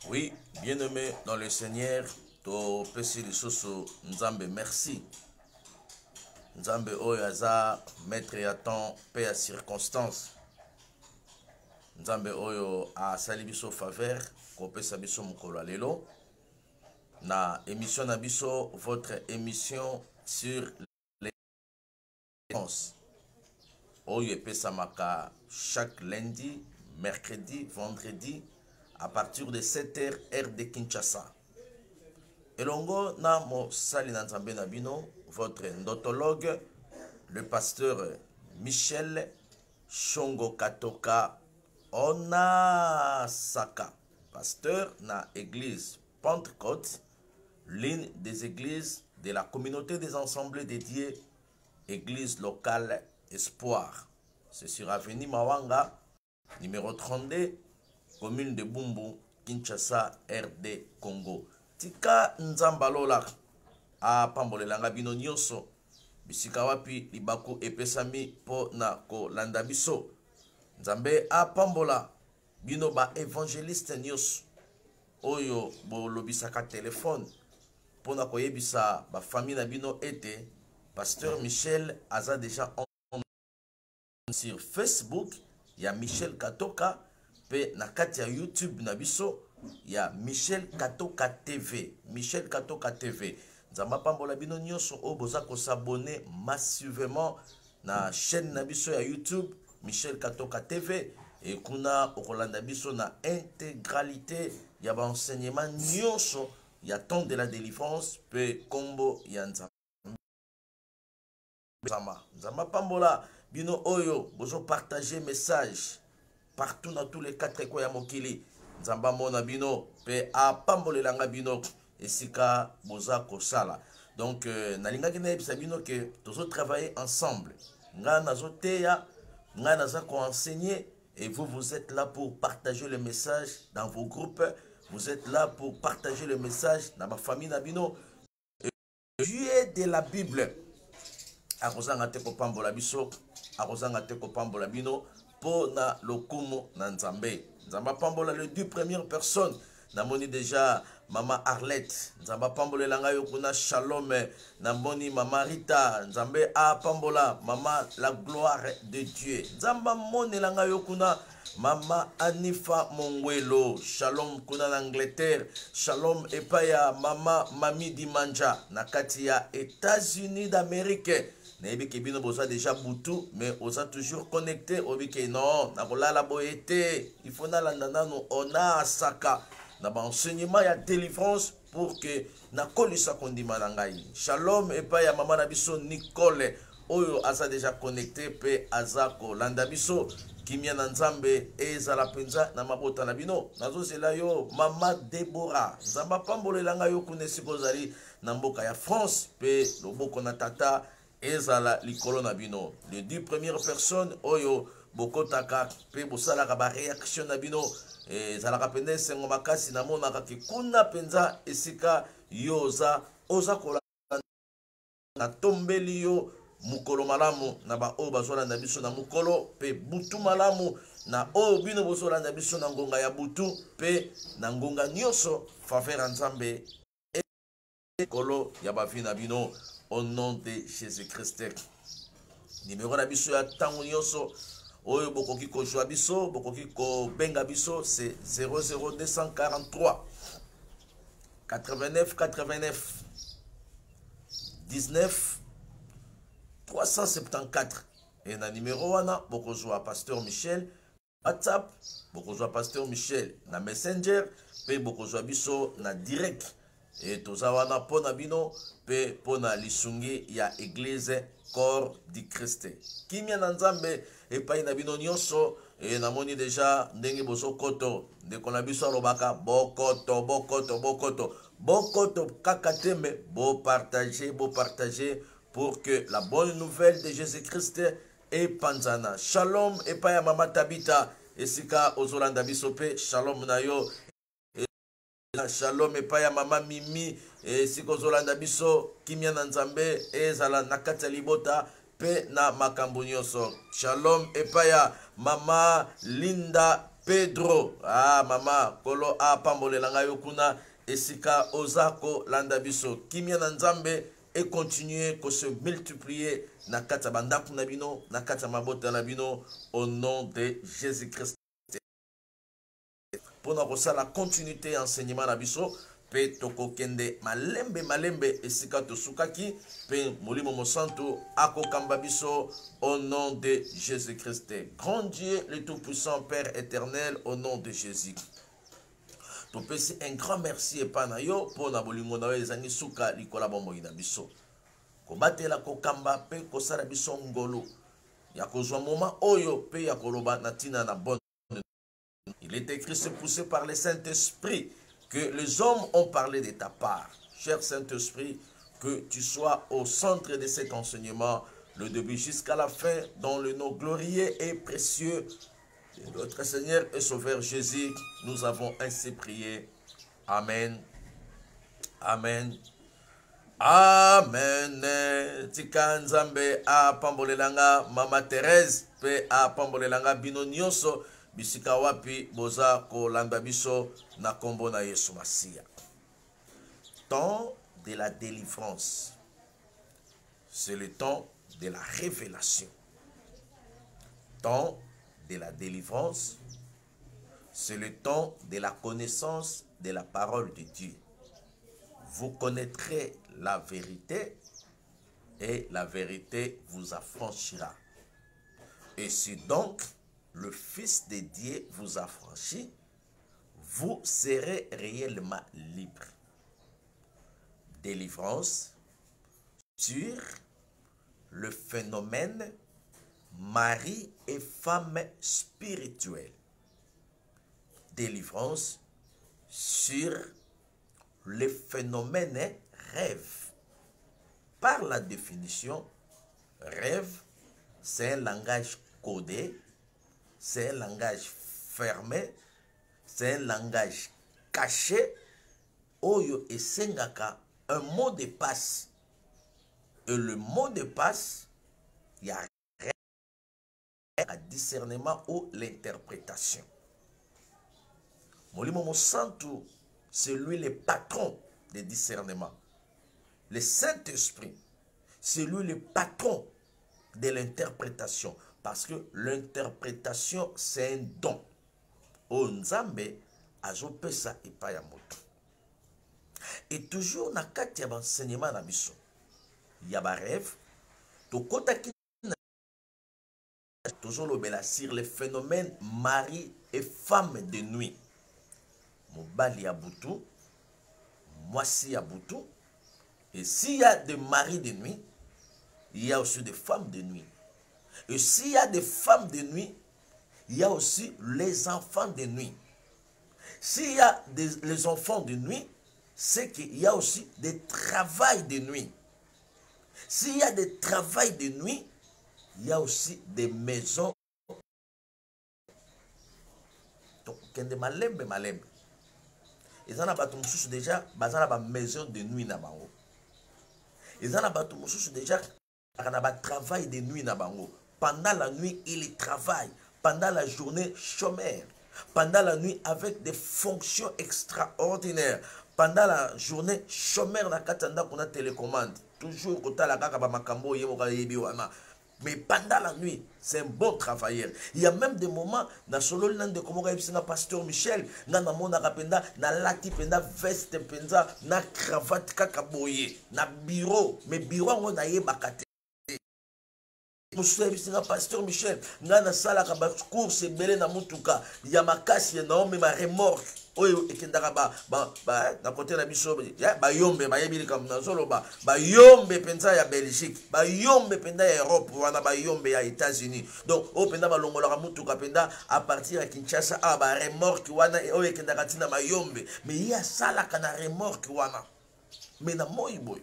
Oui, bien-aimé dans le Seigneur, to pesi lisusu Nzambe merci. Nzambe oyo aza maître ya temps pe ya circonstance. Nzambe oyo asali biso faveur kopesa biso mokolo lelo na émission na biso, votre émission sur les réponses. Oyo epesamaka chaque lundi, mercredi, vendredi à partir de 7h heure de Kinshasa. Elongo na mosali na Nzambe na bino, votre ndotologue, le pasteur Michel Shongo Katoka Onasaka, pasteur na église Pentecôte, l'une des églises de la communauté des ensembles dédiés, église locale Espoir. C'est sur avenue Mawanga, numéro 32, commune de Bumbu, Kinshasa, RD Congo. Tika Nzambalola a pambolelanga bino nyonso bisika wapi libako epesami po na ko landa biso. Nzambe a pambola bino ba évangéliste nyonso oyo bolobisaka telefone po na koyebisa ba famille na bino ete pasteur Michel aza déjà sur Facebook ya Michel Katoka pe na kati ya YouTube na biso ya Michel Katoka TV. Michel Katoka TV. Nzamba pambola bino nyonso o boza ko s'abonner massivement na chaîne na biso ya YouTube Michel Katoka TV et kuna okolanda biso na intégralité ya ba enseignement nyonso ya temps de la délivrance pe kombo ya Nzamba. Nzamba pambola bino oyo bozo partager message partout dans tous les quatre coins ya mokili. Nzamba mona bino pe a pambolelanga bino esika boza kosala. Donc nalingaki na yebisa bino que tozo travailler ensemble. Nga nazo teya, nga naza ko enseigner et vous êtes là pour partager le message dans vos groupes. Vous êtes là pour partager le message dans ma famille na bino. Dieu de la Bible. Akozanga te ko pambola biso, akozanga te ko pambola bino po na lokumu na Nzambe. Nzamba pambola les deux premières personnes. Namoni déjà Mama Arlette. Nzamba pambola langa yokuna Shalom. Namoni Mama Rita. Nzambe a pambola Mama la gloire de Dieu. Nzamba mone langa yokuna Mama Anifa Mongwelo. Shalom kuna na Angleterre. Shalom epaya Mama Mami Dimanja. Nakati ya États-Unis d'Amérique. Nayebi ke bino boza déjà boutou, mais oza toujours connecté. Obi ke non, nakola la boyete. Il faut na landana no ona saka. Na ba enseignement ya délivrance pour que na kolisa kondima na ngai. Shalom et pa ya mama na biso Nicole. Oyo aza déjà connecté pe azako landa biso. Kimia na Nzambe ezala penza na mabota na bino. Nazo zela yo Mama Deborah. Nzamba pambolelanga yo kunesi kozali na mboka ya France pe loboko na tata ezala likolo na bino. Les deux premières personnes oyo bokotaka pe bosalaka ba réaction na bino ezalaka pende sengo makasi na monaka ke kuna penza esika yoza oza kola na tombeli yo mukolo malamu na ba oyo bazolanda biso na mukolo pe butu malamu na oyo bino bozolanda biso na ngonga ya butu pe na ngonga nyonso faveur Nzambe ekolo ya bavi na bino au nom de Jésus-Christ. Numéro na biso ya tango nyonso oyo bokoki ko joa biso bokoki ko benga biso c'est 00243 89 89 19 374 et na numéro wana boko joa pasteur Michel WhatsApp, boko joa pasteur Michel na Messenger pe boko joa biso na direct et toza wana pona bino pe pona lisungi ya église corps du Christ. Kimia na Nzambe epai na bino nyonso e namoni déjà ndenge boso koto ndeko na biso alobaka bokoto bokoto bokoto bokoto kaka teme bo partager pour que la bonne nouvelle de Jésus-Christ est panzana. Shalom epai ya mama Tabita esika ozolanda biso pe shalom na yo. Shalom epai ya mama Mimi esika ozolanda biso kimia na Nzambe ezala na kati ya libota pe na makambo nyonso. Shalom epai ya mama Linda Pedro, ah mama, kolo a pambolelanga yokuna, esika ozako landa biso. Kimia na nzambe et continuer que se multiplier na kata bandaku na bino, na kata mabota na bino, au nom de Jésus-Christ. Pour nous la continuité enseignement na biso, pe toko kende malembe esika tosukaki, pe molimo mosanto ako kamba biso, au nom de Jésus-Christ. Grand Dieu, le Tout-Puissant, Père éternel, au nom de Jésus. Tu peux un grand merci et panayo pour na bolingo na ezangi suka likola bombo ina biso. Ko batela ko kamba pe ko sala biso ngolo. Ya ko zwa moment oyo pe ya ko loba na tina na bonne. Il est écrit, c'est poussé par le Saint-Esprit que les hommes ont parlé de ta part. Cher Saint-Esprit, que tu sois au centre de cet enseignement, le début jusqu'à la fin, dans le nom glorieux et précieux de notre Seigneur et Sauveur Jésus, nous avons ainsi prié. Amen. Amen. Amen. Tika nzambe a pambolelanga Mama Thérèse pe a pambolelanga bino nyonso bisika wapi boza ko landa biso na kombo na Yesu Masia. Temps de la délivrance. C'est le temps de la révélation. Temps de la délivrance, c'est le temps de la connaissance de la parole de Dieu. Vous connaîtrez la vérité et la vérité vous affranchira. Et si donc le Fils de Dieu vous affranchit, vous serez réellement libre. Délivrance sur le phénomène mari et femme spirituelle. Délivrance sur le phénomène rêve. Par la définition, rêve, c'est un langage codé, c'est un langage fermé, c'est un langage caché. Oyo et sengaka, un mot de passe. Et le mot de passe, il y a à discernement ou l'interprétation. Molimo Santo, c'est lui le patron de discernement. Le Saint-Esprit, c'est lui le patron de l'interprétation. Parce que l'interprétation, c'est un don. O Nzambe, azopesa epayamoto. Et toujours, na kati ya enseignement na biso, il y a un rêve, toujours le bela sur les phénomènes mari et femme de nuit. Mobali ya butu, mwasi ya butu. Et s'il y a des maris de nuit, il y a aussi des femmes de nuit. Et s'il y a des femmes de nuit, il y a aussi les enfants de nuit. S'il y a les enfants de nuit, c'est qu'il y a aussi des travails de nuit. S'il y a des travails de nuit, il y a aussi des maisons. Donc, il y a des malembe. Ils en ont déjà des maisons de nuit. Ils en ont déjà des travail de nuit. Pendant la nuit, ils travaillent. Pendant la journée, chômeur. Pendant la nuit, avec des fonctions extraordinaires. Pendant la journée, chômeur na katanda qu'on a télécommande. Toujours quand la kaka ba makambo yemoka yebiwana. Mais pendant la nuit, c'est un bon travailleur. Il y a même des moments, dans solo de comme pasteur Michel, na mona kapenda, na lati penda veste penda, na cravate kakaboye, na bureau, mais bureau on a yebakate. Pasteur Michel, na sala kaba course belé na mutuka, ya makasi na ome ma remorque. Oyo ekendaka na côté na biso ba yombe ba yebili kam na solo ba yombe penza ya Belgique, ba yombe penda ya Europe, wana ba yombe ya États-Unis. Donc o penda ba longola ka mutuka penda à partir de Kinshasa a ba remorque wana oyo ekendaka tina ba yombe, mais il y a sala kana remorque wana. Mais na moyi boy,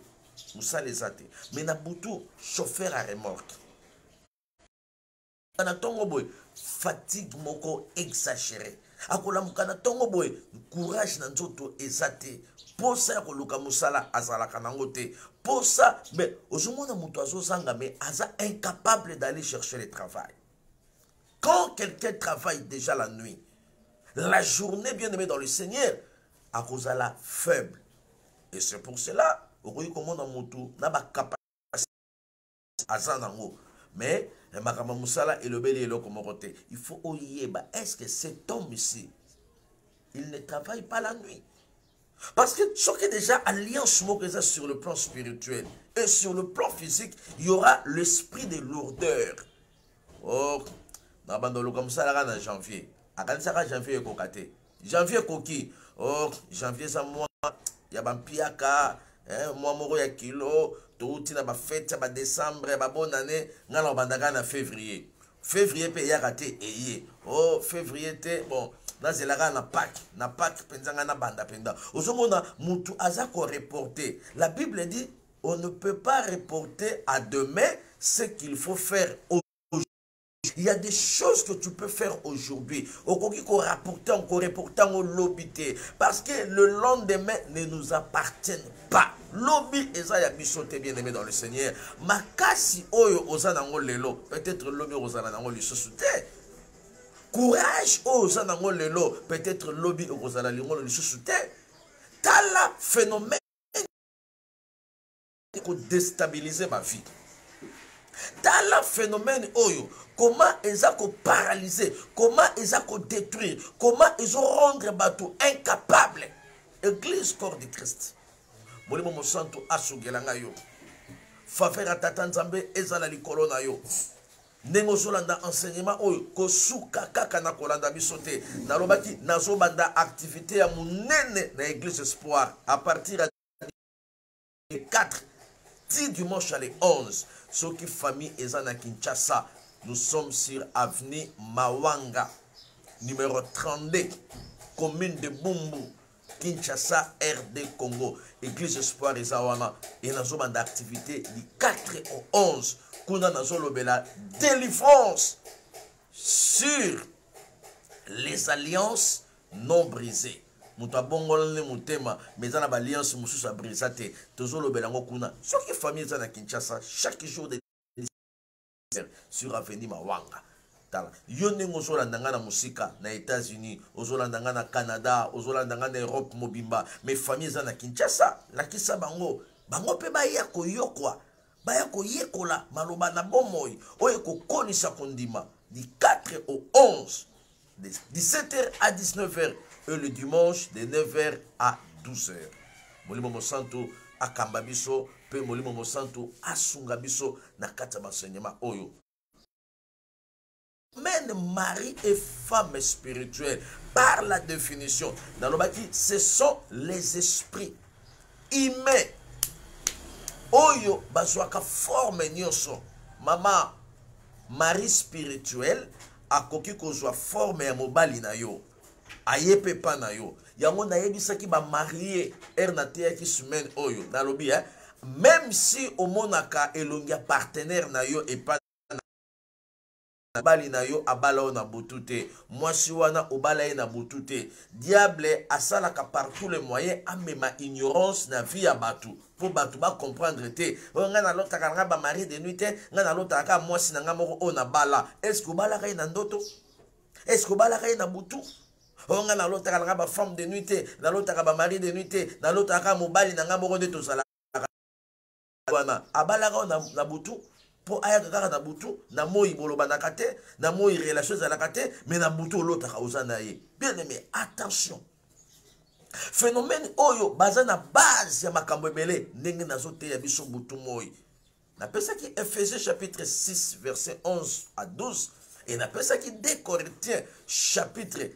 musale zate, mais na butu chauffeur à remorque. Na tongo boy, fatigue moko exagérée. Akolamuka na tongo boy, courage na nzoto ezate. Posa ya koluka musala azalaka nango te. Posa, mais ozomona muto azozanga mais aza incapable d'aller chercher le travail. Quand quelqu'un travaille déjà la nuit, La journée, bien aimé dans le Seigneur, à cause de la faible. Et c'est pour cela, au comment dans mon tour, n'a pas capacité à Zanango. Mais, Makama Moussala et le bel et le côté. Il faut oublier, est-ce que cet homme ici, il ne travaille pas la nuit? Parce que ce qui est déjà alliance sur le plan spirituel et sur le plan physique, il y aura l'esprit de lourdeur. Oh, n'abandonne comme ça là en janvier. À quand ça janvier kokate. Janvier koki. Oh, janvier ça moi, il y a un piaka, moi moro ya kilo, tout na ba fête ba décembre, ba bonne année, ngala bandaka na février. Février pe ya raté eye. Oh, février te bon. Na Pâques, penzanga na banda penda. Ozomona mutu azako reporter. La Bible dit on ne peut pas reporter à demain ce qu'il faut faire aujourd'hui. Il y a des choses que tu peux faire aujourd'hui. Au rapporter au lobité. Parce que le lendemain ne nous appartient pas. Lobby et ça y a bichoté bien aimé dans le Seigneur. Makasi oyo ozanango lelo. Peut-être lobby ozanango lisosute. Courage aux anango lelo, peut-être lobby aux analingo le sous-souté. Tala phénomène qui déstabiliser ma vie. Tala phénomène oyo, comment ils ont paralysé, comment ils ont détruire, comment ils ont rendre bateau incapable. Église corps de Christ. Molimo mosanto asugelanga yo. Faveur à tata nzambe ezala likolo na yo. Nengo zolanda enseignement oyo kosuka kaka na kolanda bisote nalobaki nazobanda activité ya munene na église espoir à partir de 4 10 dimanche à les 11 ce qui famille ezana Kinshasa nous sommes sur avenue Mawanga numéro 32 commune de Bumbu Kinshasa RD Congo église espoir ezawana et nazobanda activité du 4 au 11 kuna nazolobela délivrance sur les alliances non brisées. Muta bongolane mutema mezana ba alliance mususu brisate tozolobela ngo kuna soki famille za na Kinshasa chaque jour de sur avenue Mawanga tala yone ngozolanda na musika na États-Unis ozolanda na Canada ozolanda na Europe mobimba mais famille za na Kinshasa la kisa bango pe ba ya koyokwa baya koyekola maloba na bomoi oyo kokonisa kondima du 4 au 11 de 17h à 19h et le dimanche de 9h à 12h. Molimo Mosanto akamba biso pe Molimo Mosanto asunga biso na kati ya enseignement oyo. Même mari et femme spirituelle par la définition dans le baki ce sont les esprits humains. Oyo bazwaka forme nyonso mama mari spirituel akoki kozwa forme ya mobali na yo ayepe pa na yo yango nayebisaki ba marié na te ki semaine oyo nalobi même si omonaka elongia partenaire na yo et pas bali na yo abala na butute mwasi wana obala na butute diable asalaka par tous les moyens amema ignorance na vie ya batu pour batu ba comprendre te nga na lotaka nga ba mari de nuit te nga na lotaka mwasi na nga moko o na bala est-ce que bala ka na ndoto est-ce que bala ka na butu nga na lotaka nga ba femme de nuit te na lotaka ba mari de nuit te na lotaka mobali na nga moko de tosala wana abala ka na butu pour aya kaka na butu na moi boloba na kate na moi relation za la kate mais na butu l'autre kauzana ye bien aimé attention phénomène oyo baza na base ya makambo ebele ndenge nazote ya biso butu moi na pesa ki Ephésiens chapitre 6 verset 11 à 12 et na pesa ki 2 Corinthiens chapitre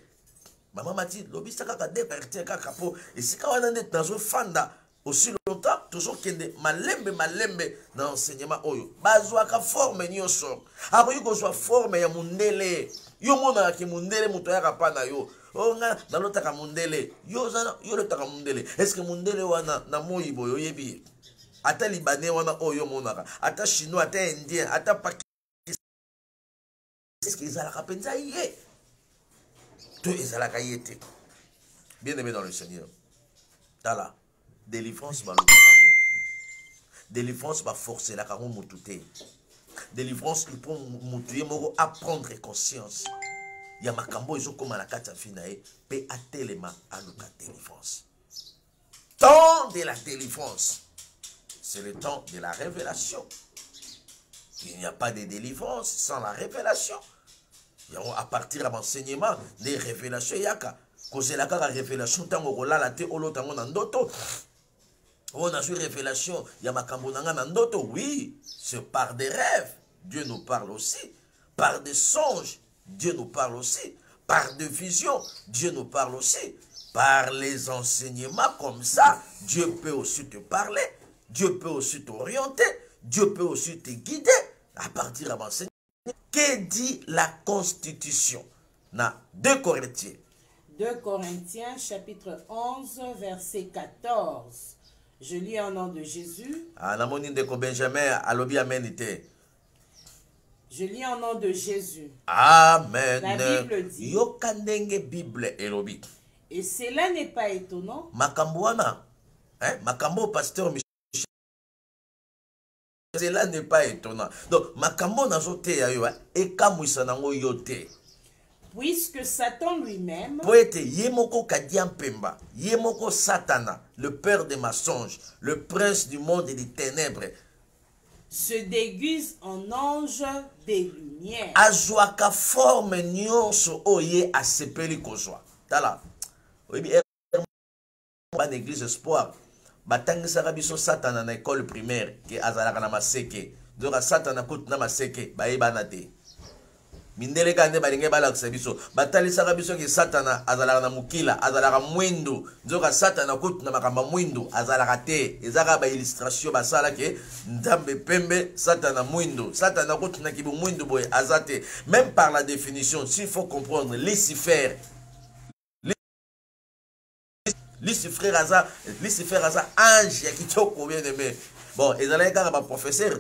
maman m'a dit lobisa kaka 2 Corinthiens kaka po esika wana nde nazo fanda aussi longtemps toujours kende malembe na enseignement oyo bazwaka forme nyonso akoyi kozwa forme ya mundele yo mona ki mundele muto ya kapana yo nga nalotaka mundele yo lotaka mundele est-ce que mundele wana na moyi boyo yebi ata libanais wana oyo monaka ata chinois ata indien ata pakistan est-ce que ezalaka penza ye to ezalaka yete bien aimé dans le Seigneur tala délivrance va délivrance va forcer la caron motouté délivrance il peut motouiller moro à prendre conscience ya makambo ezokoma na kati ya vie na ye mpe atelema aluka délivrance. Temps de la délivrance, c'est le temps de la révélation. Il n'y a pas de délivrance sans la révélation. À partir de l'enseignement des révélations, il y a la révélation tango kolala te olo tango na ndoto. On a une révélation, il y a makambo na ndoto. Oui, c'est par des rêves. Dieu nous parle aussi. Par des songes, Dieu nous parle aussi. Par des visions, Dieu nous parle aussi. Par les enseignements comme ça, Dieu peut aussi te parler. Dieu peut aussi t'orienter. Dieu peut aussi te guider à partir de l'enseignement. Que dit la Constitution? 2 Corinthiens. 2 Corinthiens, chapitre 11, verset 14. Je lis au nom de Jésus. Benjamin, je lis au nom de Jésus. Amen. La Bible dit. Bible elobi. Et cela n'est pas étonnant. Makamboana. Makambo pasteur Michel. Cela n'est pas étonnant. Donc, makambo nazote ya yo e kamwisa nango yote. Puisque Satan lui-même, poète yemoko kadiampemba, yemoko Satana, le père des mensonges, le prince du monde et des ténèbres, se déguise en ange des lumières. Azwaka forme nyonso oye asepeli kozwa. Tala. Oyebi ban église espoir. Batangisaka biso Satana na école primaire ke azalaka na maseke. Doka Satana kout na maseke bayebana te. Mindele kande balinge balakisa biso. Batalisaka biso ke Satana azalaka na mukila, azalaka mwindu. Doka Satana kout na makamba mwindu azalaka te. Ezaka ba illustration basala ke ndambe pembe Satana mwindu. Satana kout na kibu mwindu boye azate. Même par la définition, s'il faut comprendre Lucifer. Lucifer aza ange ya kitoko bien aimé. Bon, ezalaka kaka ba professeur,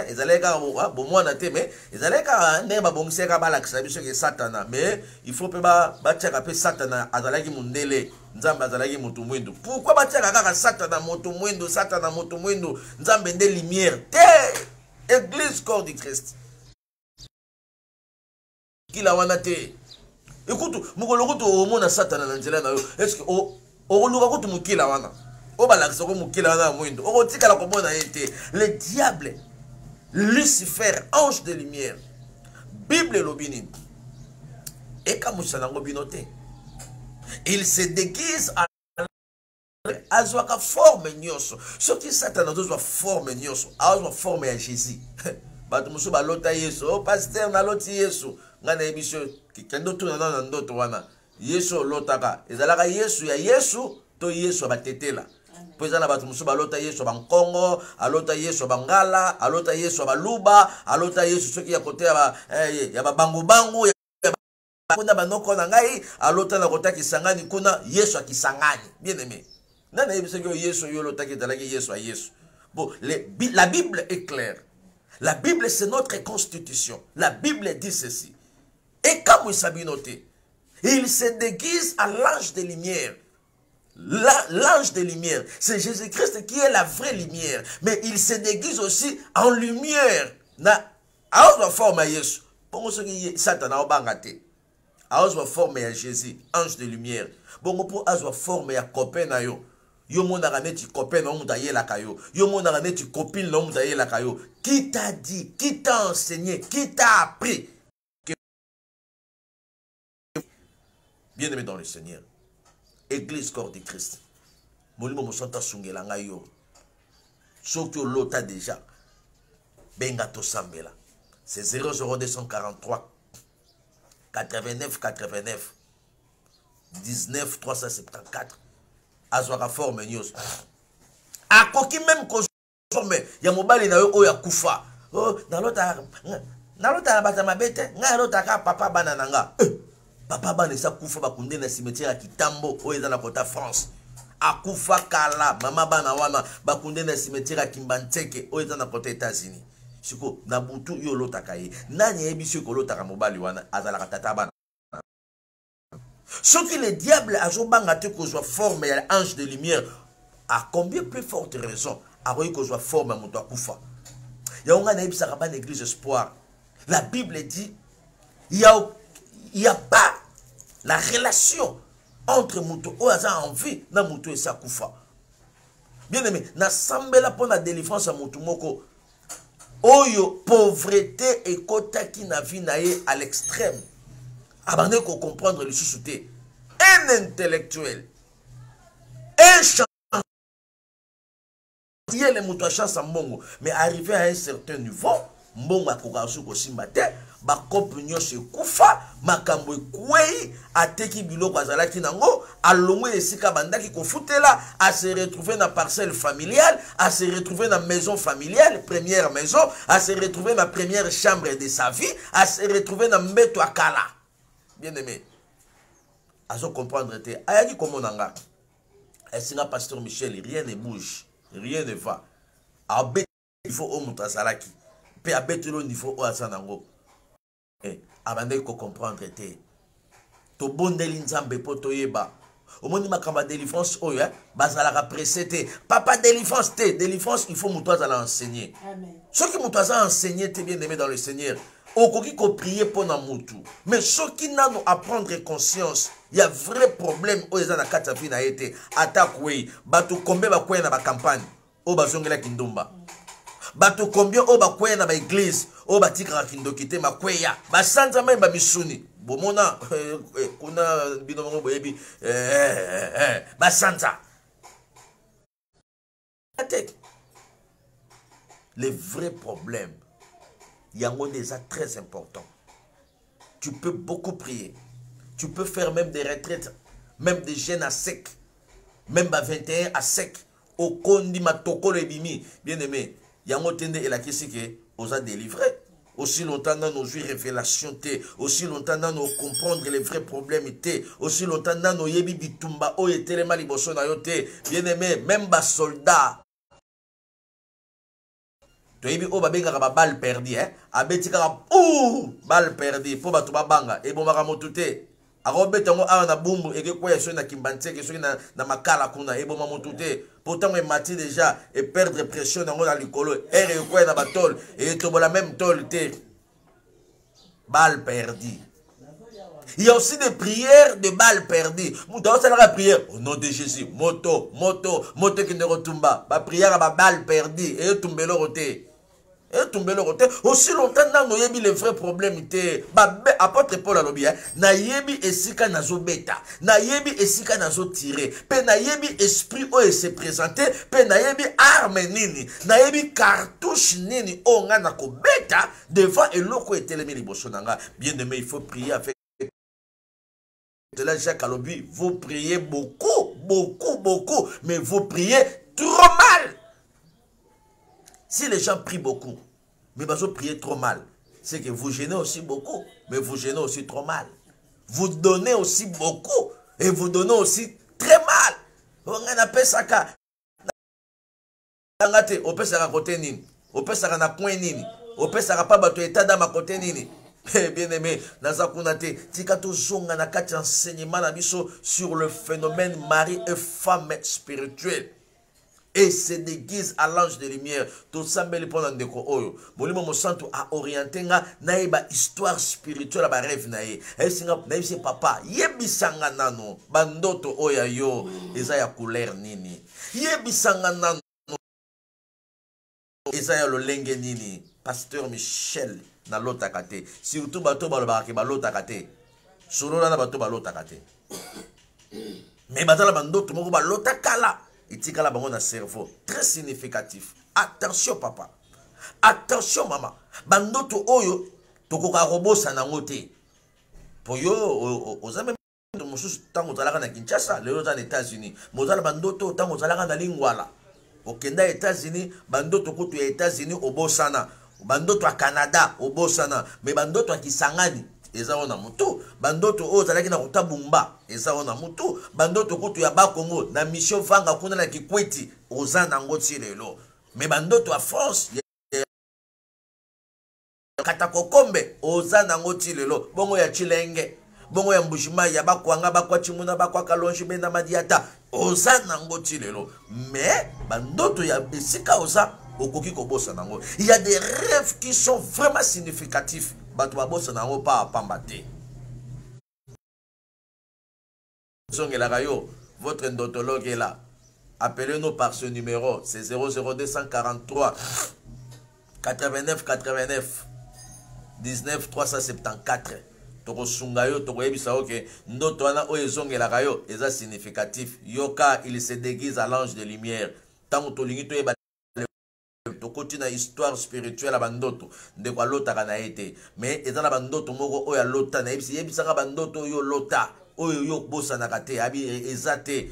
ezalaka bo mwana te mais ezalaka ne ba bongiseka balakisa biso ke Satana, mais il faut pe ba tiaka pe Satana azalaki mundele, Nzambe azalaki mutu mwindu. Pourquoi ba tiaka kaka Satana mutu mwindu, Satana mutu mwindu, Nzambe nde lumière te. Église corps du Christ. Kila wana te. Écoute, mukolo kutu omona Satana na nzela na yo. Est-ce que le diable, Lucifer, ange de lumière, Bible l'obini, et comme il se déguise à forme nyoso. Ce qui Satan a besoin forme nyoso, a forme à Jésus. Batumusu balota Yesu, oh pasteur na loti Yesu, ngana ebiso kendo tu na ndoto wana. Yesu lotaka ezalaka Yesu ya Yesu to Yesu batetela po ezala batu musu balota Yesu bankongo alota Yesu bangala alota Yesu baluba alota Yesu soki ya kote ya babangu bangu kuna banoko na ngai alota na kota kisangani kuna Yesu akisangani bien aimé nana yebisa que Yesu yo lota ki dalaki Yesu a Yesu. Bon, la Bible est claire. La Bible c'est notre constitution. La Bible dit ceci. Et comme vous savez noter, il se déguise à l'ange de lumière. L'ange de lumière, c'est Jésus-Christ qui est la vraie lumière. Mais il se déguise aussi en lumière. A la forme à Jésus. Pour ceux qui Satan a obangate. A la forme à Jésus, ange de lumière. Bon, pour la forme à copain na yo. Yo monaka neti copain na muta yela kayo. Yo monaka neti copine na muta yela kayo. Qui t'a dit, qui t'a enseigné, qui t'a appris? Bien-aimé dans le Seigneur, Église corps de Christ, molimo mosanta sungela ngayo. Sokyo lota déjà, benga to sambela. C'est 00243 89 89 19 374. Azwaka forme news. A koki même ko forme ya mobali na yo oya kufa. Oh, nalota bata mabete, ngalota ka papa bana nanga. Papa bana sa kufa bakunde na cimetière ya Kitambo oyo na kota France. Akufa kala mama bana wana bakunde na cimetière ya Kimbanteke oyo na kota États-Unis. Siko na butu yo lotaka ye. Nani yebiso ko lotaka mobali wana azalaka tata bana. Ce que le diable a joué que soit forme à l'ange de lumière, à combien plus forte raison a que soit forme à mon kufa. Il y a une église espoir. La Bible dit il y a il n'y a pas la relation entre Moutou Oaza en vie na Moutou et Sakoufa. Bien aimé, na sambela pour la délivrance à Moutou Moko. Oyo, pauvreté et kotaki na vie nae à l'extrême. Abandonné qu'on comprendre le sous-souté. Un intellectuel. Un chanteur. Il y a les Moutou à chance en Mbongo. Mais arrivé à un certain niveau, Mbongo a kokasu kosimbate. Bakop nyoshe kufa makambo kwei ateki biloko azalaki nango alongwe esika bandaki kofutela a se retrouver na parcelle familiale, a se retrouver na maison familiale, première maison, a se retrouver na première chambre de sa vie, a se retrouver na mbeto akala. Bien aimé, azo comprendre te ayaki komonanga esinga pasteur Michel, rien ne bouge, rien ne va. Abet il faut au mutazalaki pe abetelo niveau o azanango. Abandé ko comprendre te to bondeli nzambe po toyeba omoni makamba délivrance oyo bazalaka pressé te papa délivrance te délivrance il faut muto azala enseigner amen ce qui muto azala enseigner te bien aimé dans le Seigneur okoki ko prier pour na mutu mais ce qui nano apprendre conscience il y a vrai problème oyo za na kata vie na été attaque oui bato kombe ba kwena ba campagne o bazongela kindumba bato combien o ba kwena ba église o ba tikara kindokite makweya ba sanza mai ba misuni bomona kuna binomo boyebi ba sanza les vrais problèmes yango déjà très important. Tu peux beaucoup prier, tu peux faire même des retraites, même des jeûnes à sec, même à 21 à sec au kondi matoko le bimi bien aimé yango tende et la question que on a délivré. Aussi longtemps dans nos révélations, aussi longtemps dans nos comprendre les vrais problèmes, aussi longtemps dans nos yebi bitumba, o etelema liboso na yote, bien aimé, même bas soldats. Tu yebi o babenga ba balle perdue, abetika balle perdue, po batu babanga, e bon makamotute. Arobet yango a na bumbu eke kwa so na kimbanteke so na makala kuna e bon mamotute. Pourtant, il m'a dit déjà, et perdre pression dans le colo, et quoi dans la tôle, et tout la même tôle, balle perdue. Il y a aussi des prières de balles perdues. Dans la prière, au nom de Jésus, moto qui ne retombe pas. La prière à balle perdue, et tombe le roté. Et tombe le roté. Aussi longtemps, nous avons les vrais problèmes. Apôtre Paul a lobby, na yebi esika nazo beta, na yebi esika nazo tiré, pe na yebi esprit o se présenter, pe na yebi arme nini, na yebi cartouche nini o nga na ko beta devant eloko etelemi liboso nanga. Bien aimé, il faut prier avec Jacques Alobi, vous priez beaucoup, mais vous priez trop mal. Si les gens prient beaucoup, mais vous priez trop mal, c'est que vous gênez aussi beaucoup, mais vous gênez aussi trop mal. Vous donnez aussi beaucoup, et vous donnez aussi très mal. On appelle ça ka. On peut ça côté nini, on peut ça na point nini, on peut ça pas bato état dans ma côté nini. Bien aimé, Nazakunate, Tikato zonga na kati enseignement na biso sur le phénomène mari et femme spirituelle. Et se déguise à l'ange de lumière. Tout ça, mais le pendant de Oyo. Bolimo Monsanto a orienté nga naïba histoire spirituelle à ba rêve naïe. Et c'est papa. Yebisanga nano. Bandoto oya yo. Eza ya couleur nini. Yebisanga nano. Eza ya lolenge nini. Pasteur Michel na lota kate. Surtout bato balobaki balota kate. Solo na bato balota kate. Mais batala bandoto moko balota kala. Et tika la bango na cerveau très significatif. Attention papa, attention maman. Bandoto oyo tokoka robosa na ngote. Poyo ozame mususu tango zalaka na Kinshasa, lelo za États-Unis. Mozala bandoto tango zalaka na Lingwala. Okenda États-Unis, bandoto kutu ya États-Unis obosana. Bandoto a Canada obosana, mais bandoto a Kisangani eza ona mutu, bandoto o zalaki na kutabumba eza ona mutu, bandoto kutu ya Bakongo na mission vanga kuna na Kikwiti ozana ngoti lelo, mais bandoto a France Katakokombe ozana ngoti lelo, bongo ya Chilenge, bongo ya Mbushima ya Bakwanga bakwa Chimuna bakwa Kalonji bena Madiata ozana ngoti lelo, mais bandoto ya esika oza okoki kobosa nango. Il y a des rêves qui sont vraiment significatifs. Bato babosa nango pa pambate. votre endotologue est là. Appelez-nous par ce numéro, c'est 00243 89 89 19 374. Toko sungayo, toko yebisa oke, ndoto wana o ezongelaka yo, eza significatif. Yoka, il se déguise à l'ange de lumière. Tango tolingi to yeba toko tina histoire spirituelle à bandoto, de kwa lota kana ete. Mais eza na bandoto moko oya lota na yebisa ka bandoto yo lota, oyo yo bosa na kate, abi ezate.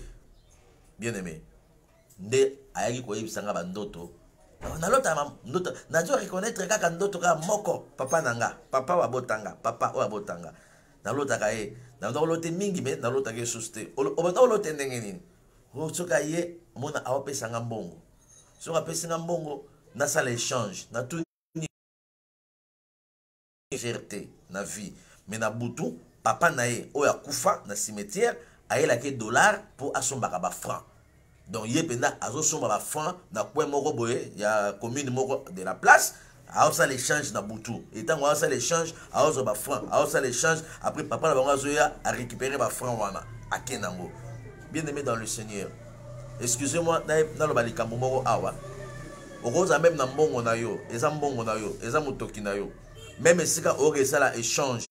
Bien aimé. Nde ayaki ko yebisa nga bandoto. Nalota ndoto najua reconnaître kaka ndoto ka moko papa nanga papa wa botanga papa wa botanga nalota ka ye nalota mingi me nalota ke suste obata olote ndenge nini soka ye mona awapesa nga mbongo soka pesa nga mbongo na sala échange na tout fierté na vie mais na butu papa na ye oya kufa na cimetière ayela ke dollar pour asombaka ba franc. Donc, il y a un franc dans le moko boye, il y a commune moko de la place, à ça l'échange dans Boutou. Et tant qu'on a l'échange, à ça franc, à ça l'échange, après papa a récupéré ma franc wana à Kenango. Bien aimé dans le Seigneur. Excusez-moi, dans le balikambo moko awa. Oroza même na mbongo na yo, eza mbongo na yo, eza mutoki na yo. Même si ka ore ça la échange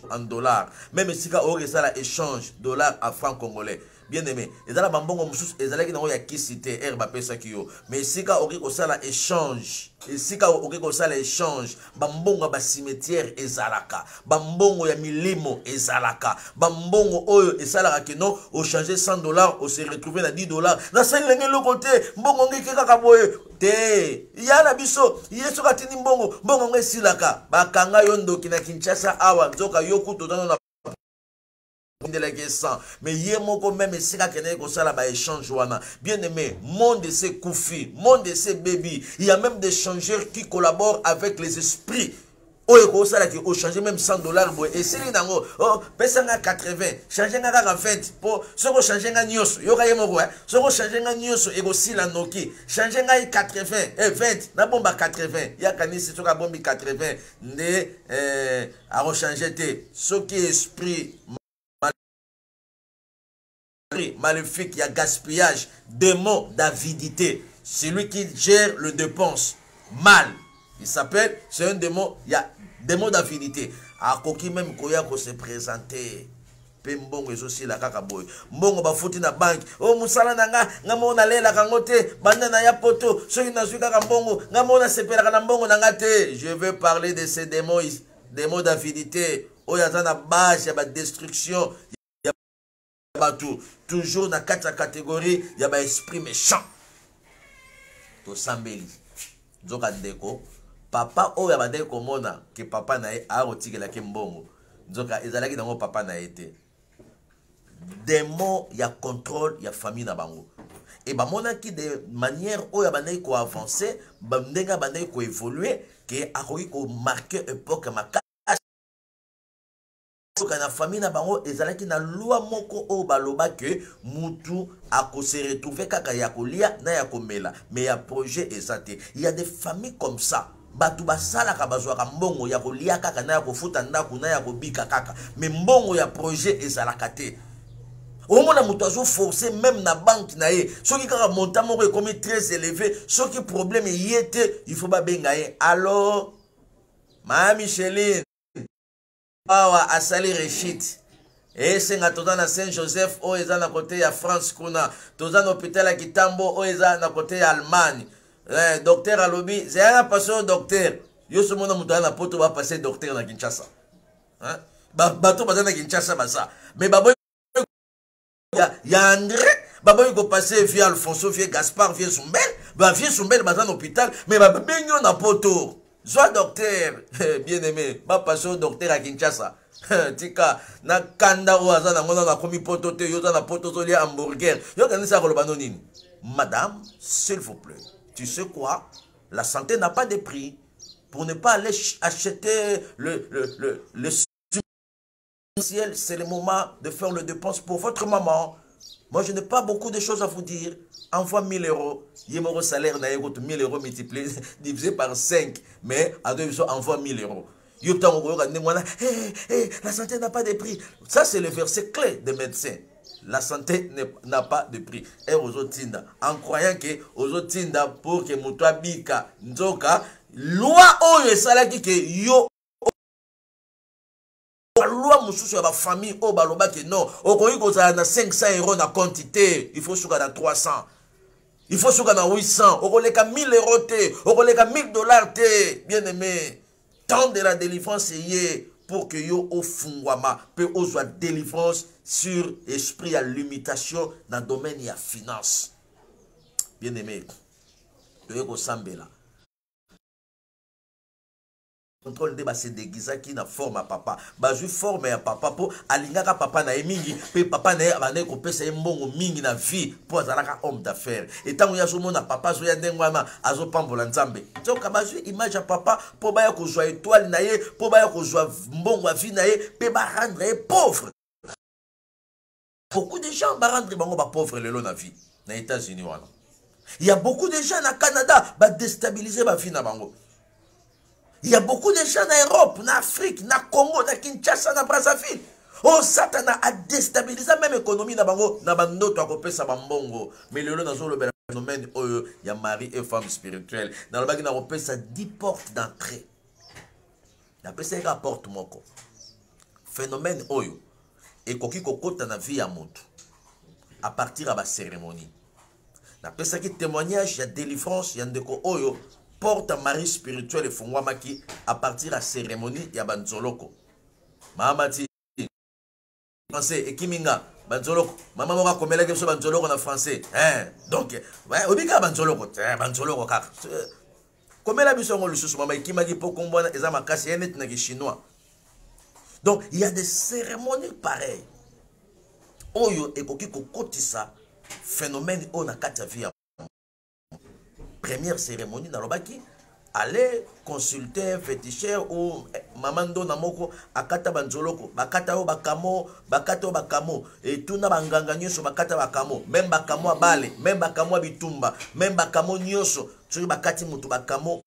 en dollars, même si ka ore ça la échange dollars à franc congolais. Bien aimé, et dans la bambongo moussous, et dans la kisite, herba pesa kiyo. Mais si ka oki ko sala échange, et si ka oki ko sala échange, bambongo ba cimetière ezalaka, bambongo ya milimo ezalaka, bambongo oyo ezalaka que non, au changer 100 dollars, on se retrouver à 10 dollars. Na sa lenge le côté, mbongo ngi kaka boye, te, ya na biso, yeso katini mbongo, mbongo ngi silaka, bakanga yondo kina Kinshasa awa, zoka yoku totano na mais hier moko même c'est que ça là échange wana bien aimé monde de ces koufi monde de ces baby il y a même des changeurs qui collaborent avec les esprits oh ça là qui au changer même 100 dollars et c'est nango oh pesa nga 80 changer nga 20 pour ce que changer nga nyos yo ka yemo quoi ce que changer nga nyos et aussi la noki changer nga 80 et 20 na bomba 80 ya kanisi to ka bombi 80 ne a rechanger te ce qui est esprit maléfique, il y a gaspillage, démon d'avidité. Celui qui gère le dépense mal. Il s'appelle, c'est un démon, il y a démon d'avidité. A koki même koya ko se présenter. Pe mbongo ezosi la kaka boy. Mbongo ba fouti na banque. Oh musala nanga, nga mona lela kangote, banda na ya poto, soki na zui kaka mbongo, nga mona sepela na mbongo nanga te. Je veux parler de ces démons, démons d'avidité. Oh ya na base, ya ba destruction. Toujours dans 4 catégories, il y a un esprit méchant. To sambeli. Zoka ndeko. Papa o ya bande komona que papa na e a rotiki la kembongo. Zoka ezalaki nango papa na été. Démon ya contrôle ya famille na bango. Et ba mona ki de manière o ya bande ko avancer, ba ndenga bande ko évoluer que akoki ko marquer époque maka na famille na bango ezalaki na loi moko o baloba que mutu ako se retrouver kaka ya kolia na ya komela mais ya projet ezate il y a des familles comme ça batu basala ka bazwa ka mbongo ya kolia kaka na ya kofuta ndako na ya kobika kaka mais mbongo ya projet ezalaka te au moins mutu azo forcer même na banque na ye soki kaka montant moko ekomi très élevé soki problème yete il faut ba benga ye alors ma Micheline awa asali rechit et c'est na toza na Saint-Joseph o eza na côté ya France kuna toza na hôpital ya Kitambo o eza na côté ya Allemagne docteur alobi zena passer docteur yo so mona mutu na poto ba passer docteur na Kinshasa hein bato bazana Kinshasa basa mais babo ya André babo ko passer via Alfonso via Gaspard via Sumbel ba via Sumbel bazana hôpital mais ba benyo na poto. Soit docteur, bien aimé, ma passion docteur à Kinshasa. Tika, na kanda ou azana mona na komi poto te, yo na poto to lia hamburger. Yo kanisa ko banonine. Madame, s'il vous plaît, tu sais quoi? La santé n'a pas de prix. Pour ne pas aller acheter le ciel, c'est le moment de faire le dépense pour votre maman. Moi, je n'ai pas beaucoup de choses à vous dire. Envoie 1000 €. Il y a mon salaire, 1000 € multiplié, divisé par 5. Mais à deux jours, envoie 1000 €. La santé n'a pas de prix. Ça, c'est le verset clé des médecins. La santé n'a pas de prix. Et aux autres tinda, en croyant que aux autres tinda pour que mutua bika nzoka loi oyo esalaki que yo loi mususu ya ba famille o baloba que non okoki kozala na 500 € na quantité, il faut suka na 300. Il faut suka na 800, okoleka 1000 € te, okoleka 1000 $ te, bien aimé. Tant de la délivrance est pour que yo ofungwama peut ozwa délivrance sur esprit à limitation dans le domaine de la finance. Bien aimé, toyeko sambela. Contrôle de base déguisa qui na forme à papa. Bazui forme à papa pour alingaka papa na mingi, pe papa na abane ko pesa mbongo mingi na vie pour azalaka homme d'affaires. Et tant ya somo na papa zo ya ndengwana azo pambola nzambe. Donc bazui image à papa pour ba ya ko joie étoile na ye, pour ba ya ko joie mbongo vie na ye, pe ba rendre pauvre. Beaucoup de gens ba rendre bango ba pauvre lelo na vie na États-Unis wana. Il y a beaucoup de gens na Canada ba déstabiliser ba vie na bango. Il y a beaucoup de gens en Europe, en Afrique, en Congo, en Kinshasa, en Brazzaville. Oh, Satan a déstabilisé même l'économie dans notre pays. Mais le phénomène, il y a mari et femme spirituelle. Dans le bagage, on ça 10 portes d'entrée. Après, c'est une porte. Phénomène, et koki kokota na vie à monte. À partir de la cérémonie. Après, ça qui témoignage, il y a délivrance, il y a ndeko oyo. Porte à mari spirituel et fongwamaki à partir de la cérémonie ya banzoloko. Mahamati français et kiminga banzoloko. Maman moka komela keso banzoloko na français. Donc ouais, obika banzoloko, banzoloko kaka. Komela biso ngo lususu mama ikimaki po kombona eza makasi yenet na chinois. Donc il y a des cérémonies pareilles. Oyo ekoki kokotisa phénomène on a kati via. Première cérémonie dans le baki, aller consulter un féticheur ou mamando namoko akata banzoloko, bakata o bakamo, et tout na banganga nyoso bakata bakamo, même bakamo abale, même bakamo bitumba, même bakamo nyoso, tu bakati mutu bakamo,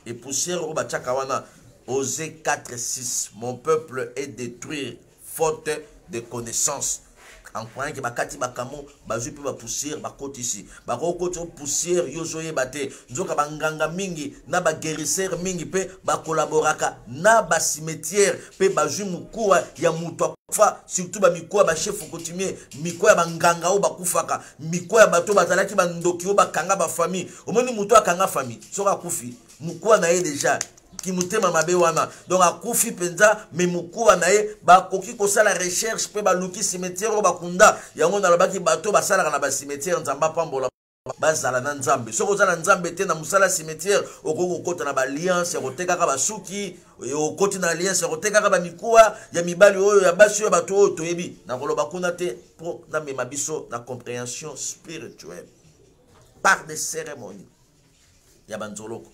et poussière au bachakawana, Osée 4:6, mon peuple est détruit faute de connaissance. En croyant que bakati bakamo bazui pe ba poussière bakoti ici bakoti poussière yozoye bate nzoka banganga mingi na ba guérisseur mingi pe ba collaboraka na ba cimetière pe bazui mukuwa ya mutu akufa surtout ba mikuwa ba chef coutumier mikuwa ya banganga o bakufaka mikuwa ya bato bazalaki bandoki o bakanga ba famille omoni mutu akanga famille soka kufi mukuwa na ye déjà qui mutema mabe wana donc akufi penza mais mukuwa na ye ba koki ko sala recherche pe ba luki cimetière o bakunda yango na lobaki bato ba sala na ba cimetière nzamba pambola bazala na nzambe soko zala nzambe te na musala cimetière okoko kota na ba alliance ya koteka ka basuki okoti na alliance ya koteka ka ba mikuwa ya mibali oyo ya basi oyo bato oyo toyebi na koloba kuna te po na mema biso na compréhension spirituelle par des cérémonies ya banzoloko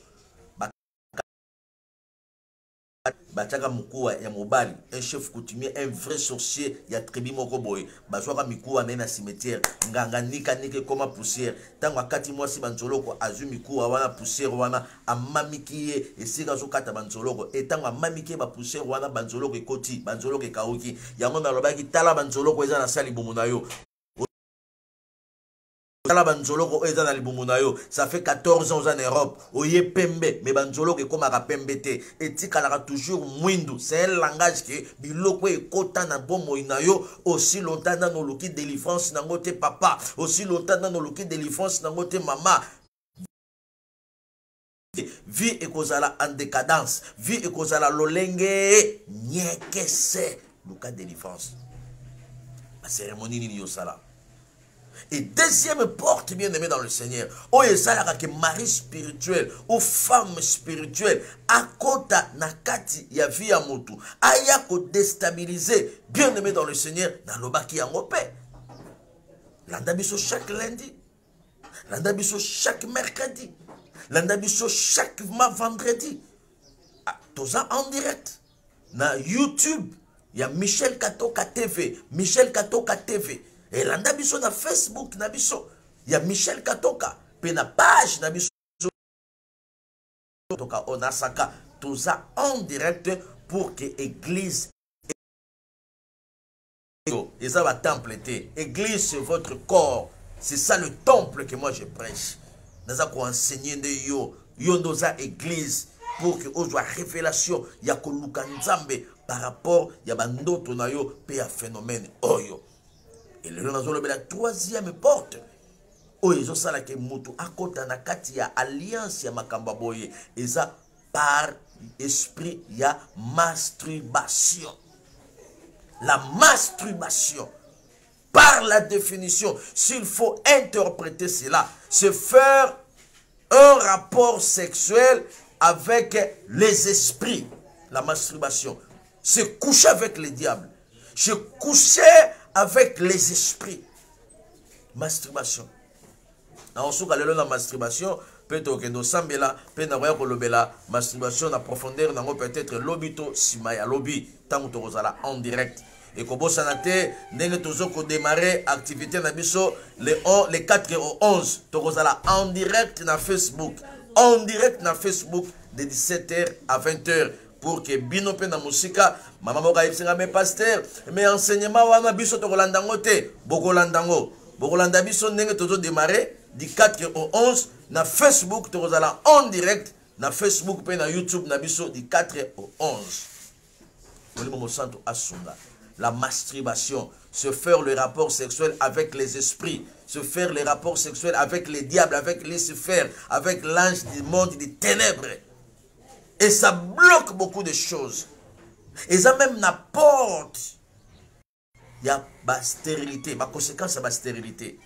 Bataka mukuwa ya mobali, un chef coutumier, un vrai sorcier, ya tribu moko boy. Bazwaka mikuwa na cimetière, nganga nika nike koma poussière. Tango akati mwasi banzoloko azu mikuwa wana poussière wana amamikiye esika zo kata banzoloko. Et tango amamikiye ba poussière wana banzoloko ekoti, banzoloko ekauki. Yango na lobaki tala banzoloko eza na sali bomuna yo. Ça fait 14 ans en Europe. Oye pembe, mais banzolo ke koma ka pembe te. Etika la toujours mwindu. C'est un langage que biloko e kota na bomo inayo aussi longtemps dans nos loki délivrance nangote papa, aussi longtemps dans nos loki délivrance nangote maman. Vie ekozala en décadence, vie ekozala lolenge nyekese luka délivrance. La cérémonie ni yosala. Et deuxième porte, bien aimé dans le Seigneur, où il y a que mari spirituel ou femme spirituelle, à côté nakati ya vie à motu, aya ko déstabiliser, bien aimé dans le Seigneur, dans le baki en paix. L'andabiso chaque lundi, l'andabiso chaque mercredi, l'andabiso chaque vendredi. Toza en direct. Na YouTube, il y a Michel Katoka TV, Michel Katoka TV. Et landa biso na Facebook na biso ya Michel Katoka pe na page na biso Katoka onasaka tout ça en direct pour que église Et ça va temple. Église, c'est votre corps. C'est ça le temple que moi je prêche. Nous avons enseigné de yo. Yo dans église. Pour que vous ayez révélation. Il y a Nzambe par rapport. Il y a bandoto na yo. Pe a phénomène. Oyo. Et le jour nous la troisième porte. Oyo ça la ke mutu. Akota na kati ya alliance ya makamba boye. Et ça par esprit. Il y a masturbation. La masturbation. Par la définition, s'il faut interpréter cela, c'est faire un rapport sexuel avec les esprits. La masturbation. C'est coucher avec les diables. C'est coucher avec les esprits. Masturbation. Dans la masturbation, peut-être que nous sommes là, masturbation en profondeur, peut-être l'obito, simaya, lobby, tant que vous allez en direct. Et comme ça n'a été, nous avons démarré l'activité le 4 au 11. Nous allons en direct na Facebook. En direct na Facebook de 17h à 20h. Pour que bino pe na musika, maman moka yipsinga me pasteur, mais enseignement wana biso to kolandango te, bokolandango. Bokolanda biso ndenge tozo démarrer du 4 au 11 na Facebook to allons en direct na Facebook pe na YouTube na biso du 4 au 11. Molimo mosanto asunga. La masturbation, se faire le rapport sexuel avec les esprits, se faire le rapport sexuel avec les diables, avec Lucifer, avec l'ange du monde des ténèbres. Et ça bloque beaucoup de choses. Et ça même n'apporte. Il y a la stérilité, ma conséquence, c'est la stérilité.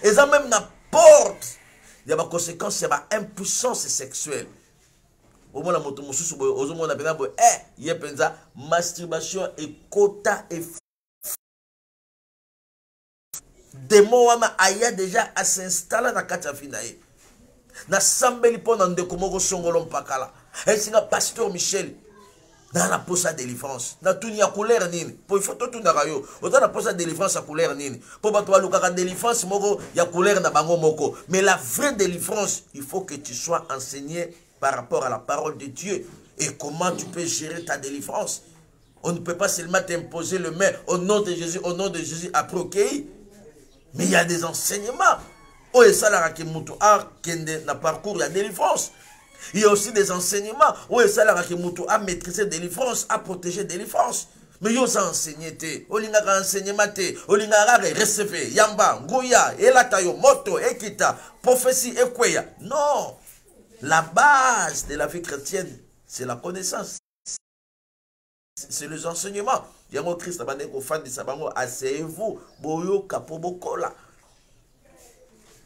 Et ça même n'apporte. Il y a ma conséquence, c'est la impuissance sexuelle. Au moins, la moto, masturbation et quota et démon wana aya déjà à s'installer dans kata finae. Na sambeli pona ndeko moko songolo mpakala. Esinga pasteur Michel dans la poste de délivrance. Na tuni ya couleur nini? Po il faut tout na rayo. Autant la poste de délivrance à couleur nini? Po ba to luka délivrance moko ya couleur na bango moko. Mais la vraie délivrance, il faut que tu sois enseigné par rapport à la parole de Dieu. Et comment tu peux gérer ta délivrance? On ne peut pas seulement t'imposer le main au nom de Jésus, après ok. Mais il y a des enseignements. Oh, et ça, là, qui a parcours la délivrance. Il y a aussi des enseignements. Oh, et ça, là, qui a maîtrisé délivrance, à protéger délivrance. Mais il y a enseigné, olinga enseignement, olinga recevé, yamba, goya, elatayo, moto, ekita, prophétie, ekweya. Non. La base de la vie chrétienne, c'est la connaissance. C'est les enseignements. Yango Christ a dit aux fans de Sabango, asseyez-vous, boyo kapobokola.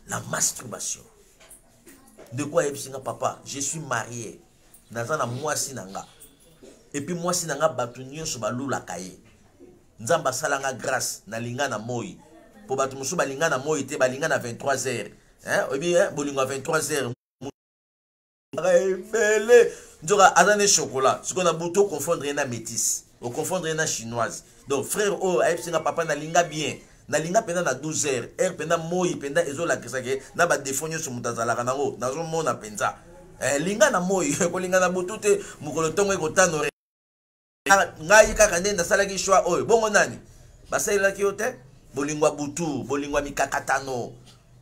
La masturbation. De quoi est-ce papa? Je suis marié. Nazana moi sinanga. Et puis moi sinanga batunyo so balu la kaye. Nzamba salanga grâce na linga na moi. Pour batu musu balinga na moi te balinga na 23h. Hein? Obi bolinga 23h. Révélé. Ndora azane chocolat. Ce qu'on a bouto confondre na métis. Au confondre na chinoise. Donc frère oh aipsinga papa na linga bien. Na linga penda na 12h. Penda moi penda ezo la kesake na ba defonyo so mutazala kanango. Nazo mona penza. Linga na moi ko linga na bouto te mukolo tongo e kotano. Ngai kaka nde nasala ki choix oyo. Bongo nani? Basala ki yote? Bolingwa butu, bolingwa mikakatano.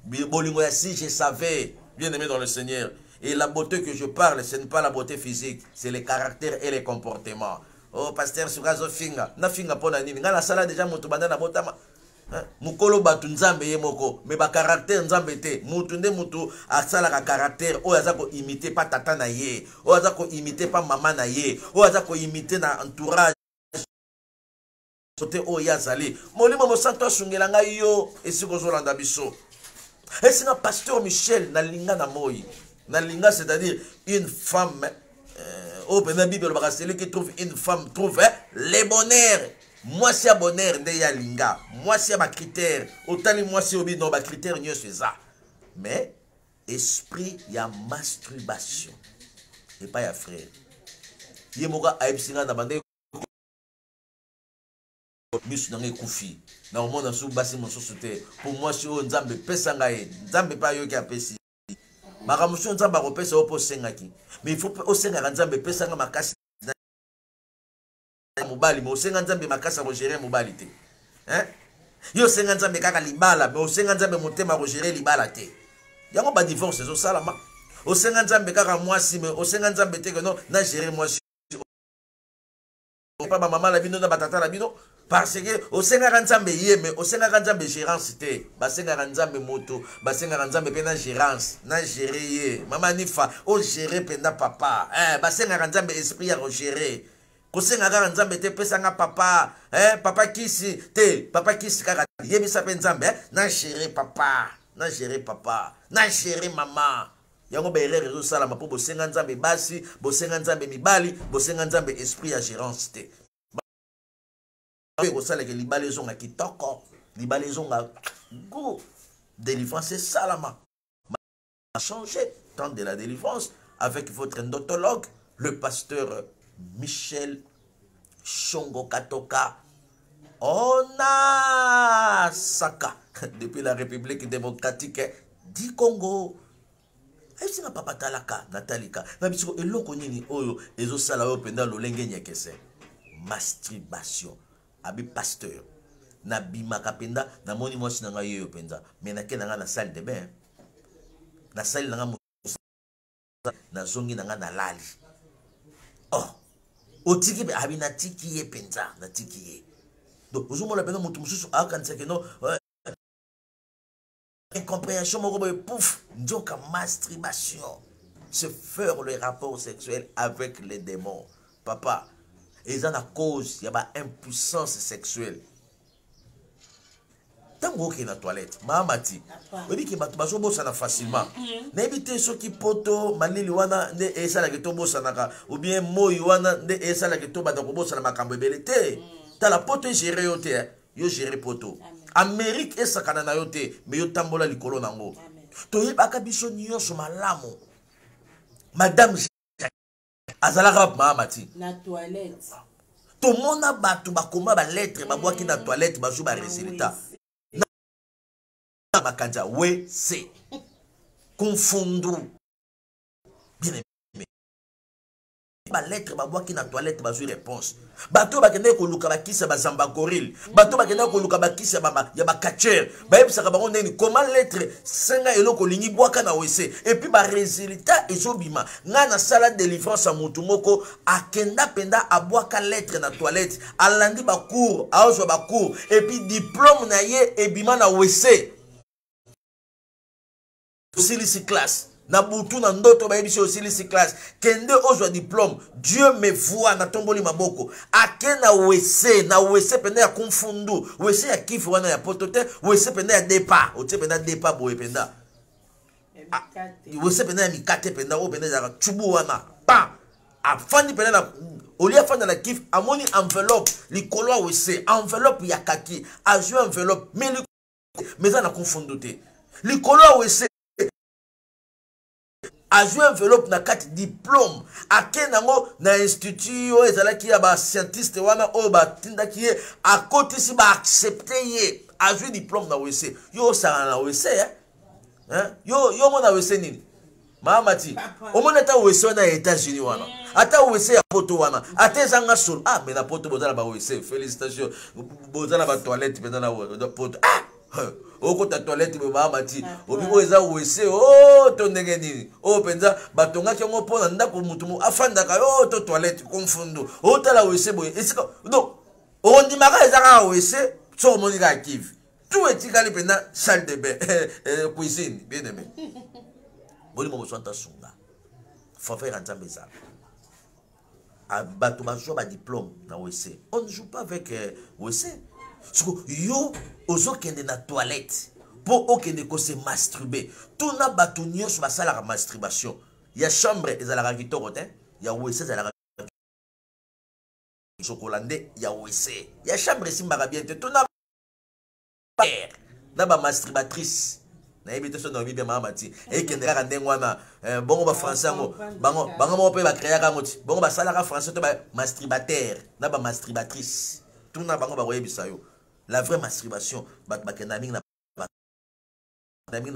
Bolingwa si je savais. Bien aimé dans le Seigneur. Et la beauté que je parle, ce n'est pas la beauté physique, c'est les caractères et les comportements. Oh, pasteur, Sugazo Finga, na finga pona nini, nga la sala déjà motubanda na botama. Mukolo batu nzambe ye moko, mais ba caractère nzambe te, mutu nde mutu asala ka caractère, o azako imiter pas tata na ye, o azako imiter pas maman na ye, o azako imiter na entourage. Sote o yazali. Molimo mo santo sungela nga yo, esiko zolanda biso. Et c'est un pasteur Michel na linga na moi. Na linga, c'est-à-dire une femme, au la Bible, celui qui trouve une femme trouve les bonheurs. Moi, c'est un bonheur de ya linga. Moi, c'est un critère. Autant moi, c'est un non, critère, c'est ça. Mais, esprit, il y a masturbation. Et pas ya frère. Il y a moka aïbsinga na bande. Bisu na ngekufi. Na omona sou basi mosusu te. Pour moi, c'est un nzambe pesanga ye. Nzambe pa yo ki apesi. Makamusu nzamba kopesa opo sengaki. Mais il faut osenga nzambe pesanga makasi mobali, mais osenga nzambe makasi ko gérer mobali te. hein? Yo senga nzambe kaka libala mais osenga nzambe motema ko gérer libala te yango ba divorce zo salama osenga nzambe kaka mwasi mais osenga nzambe te que non na gérer mwasi pas ba mama la bino na batata la bino parce que osenga nzambe ye mais osenga nzambe gérance te basenga nzambe moto basenga nzambe pe na gérance na gérer ye mama nifa o gérer penda papa basenga nzambe esprit ya ko gérer kosenga kaka nzambe te pesanga papa papa kisi te papa kisi kaka yebisa pe nzambe na gérer papa na gérer mama yango ba erreur ezo salama po bosenga nzambe basi bosenga nzambe mibali bosenga nzambe esprit ya gérance te kosala ke libala ezonga kitoko libala ezonga go délivrance salama a changé tant de la délivrance avec votre endotologue le pasteur Michel Shongo Katoka Onasaka depuis la République démocratique du Congo. Aïe na papa talaka natalika na bisiko eloko nini oyo ezo sala yo penda lolenge nyekese masturbation abi pasteur na bimaka penda na moni mwasi na ngai yo penza mais na ke na nga na salle de bain na salle na nga na zongi na nga na lali oh otiki be abi na tiki ye penza na tiki ye donc ozomo la pena mutu mususu akanisa ke no incompréhension moko boye pouf nzoka masturbation se faire le rapport sexuel avec les démons papa eza na cause ya ba impuissance sexuelle tango ke na toilette mamati obi ki bato bazobosana facilement nayebi te soki poto malili wana nde esalaki tobosanaka ou bien moi wana nde esalaki to bata kobosana makambo ebele te tala poto egere yo te yo gere poto Amérique esakana na yo te mais yo tambola likolo nango toyebaka biso nyonso malamu madame azalaka mamati na toilette tomona bato bakoma ba lettre babwaki na toilette bazo ba résultat na makanja we c'est confondu bien ba lettre babwaki na toilette bazo réponse bato bakende ko luka bakisa bazamba gorille bato bakende ko luka bakisa ya ba catcher ba yebisaka bango ndeni comment lettre senga eloko lingi bwaka na wese et puis ba résultat ezobima nga na sala délivrance a mutu moko akenda penda abwaka lettre na toilette alandi ba cours aozo ba cours et puis diplôme na ye ebima na wese silisi classe na butu na ndoto ba yebisi silisi classe kende ozwa diplôme Dieu me voit na tomboli maboko ake na wese penda ya konfundu wese ya kifu wana ya potote wese penda ya depa otie penda depa boye penda wese penda ya mikate penda o penda ya chubu wana pa afandi penda na olia fanda na kifu amoni enveloppe likolo ya wese enveloppe ya kaki azwi enveloppe mais na konfundu te likolo ya wese a joué enveloppe na kati diplôme ake nango na institut o ezalaki ya ba scientiste wana o ba tindaki ye akotisi ba accepter ye a joué diplôme na wese yo sala na wese yo mona wese nini mamati omona ta wese wana États-Unis wana ata wese ya poto wana ata ezanga sol mais na poto bozala ba wese félicitations bozala ba toilette pena na poto oko ta toilette be mamati obiko eza wese to ndenge nini penza batonga ki ngo pona ndako mutu mu afandaka to toilette konfundo tala wese boye esika donc ondi maka ezaka wese so monika active tout etikali pena salle de bain cuisine bien aimé boli mo sonta sunga faut faire nzambe za bato bazwa ba diplôme na wese on ne joue pas avec wese. Yo ozokende na toilette pour okende ko se masturber tout na bato nyonso basala la masturbation ya chambre ezalaka kitoko te ya wese ezalaka chocolande ya wese ya chambre simbaka bien te tout na ba masturbatrice na yebi te so na bibi mama ti ekende kaka ndenge wana bongo ba français ngo bango mo pe ba créer ka moti bongo basala ka français to ba masturbateur na ba masturbatrice tout na bango ba koyebisa yo. La vraie masturbation, bakendaming na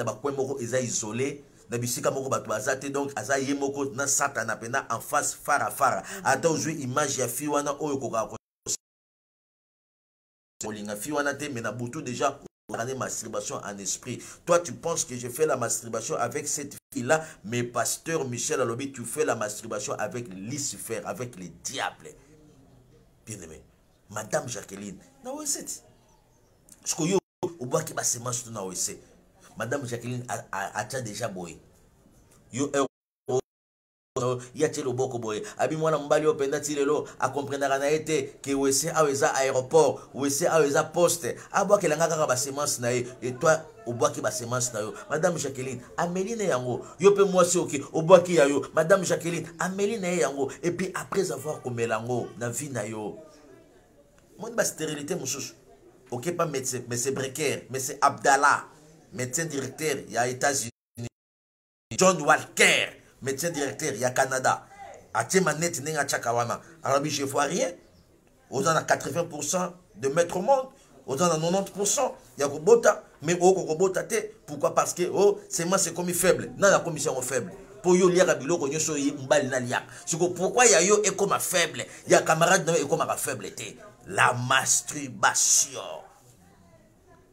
bakwe moko eza isolé na bisika moko bato bazate donc aza ye moko na satana pena en face fara ata ozwi image ya fi wana oyo koka mais na boutou déjà. Masturbation en esprit. Toi, tu penses que je fais la masturbation avec cette fille-là, mais pasteur Michel Alobi, tu fais la masturbation avec Lucifer, avec les diables. Bien-aimé, Madame Jacqueline, na oeset. Ce que yo, au bois qui va se manger tout na oeset. Madame Jacqueline a déjà boy. Yo, ya tshelo boko boye abi mwana mbali openda tilelo a comprendre na ete ke wese aweza aéroport wese aweza poste abwa kelanga kaka ba semence na ye et toi obwa ki ba semence na yo Madame Jacqueline Améline yango yo pe moi si OK obwa ki ya yo Madame Jacqueline Améline yango et puis après avoir komelango na vie na yo mon ba stérilité mususu OK pas médecin mais c'est Breker mais c'est Abdallah médecin directeur il y a États-Unis John Walker médecin directeur, il y a Canada. A Thémanet, n'est pas Tchakawana. Alors, je ne vois rien. Aux en a 80% de maître au monde. Aux en a 90%. Il y a Kobota. Mais au Kobota, pourquoi? Parce que c'est moi, c'est comme faible. Non, la commission est faible. Pour yo liya kabilo ko nyoso mbali na liya. Siko pourquoi ya yo est comme faible? Il y a camarade non est comme faible. La masturbation.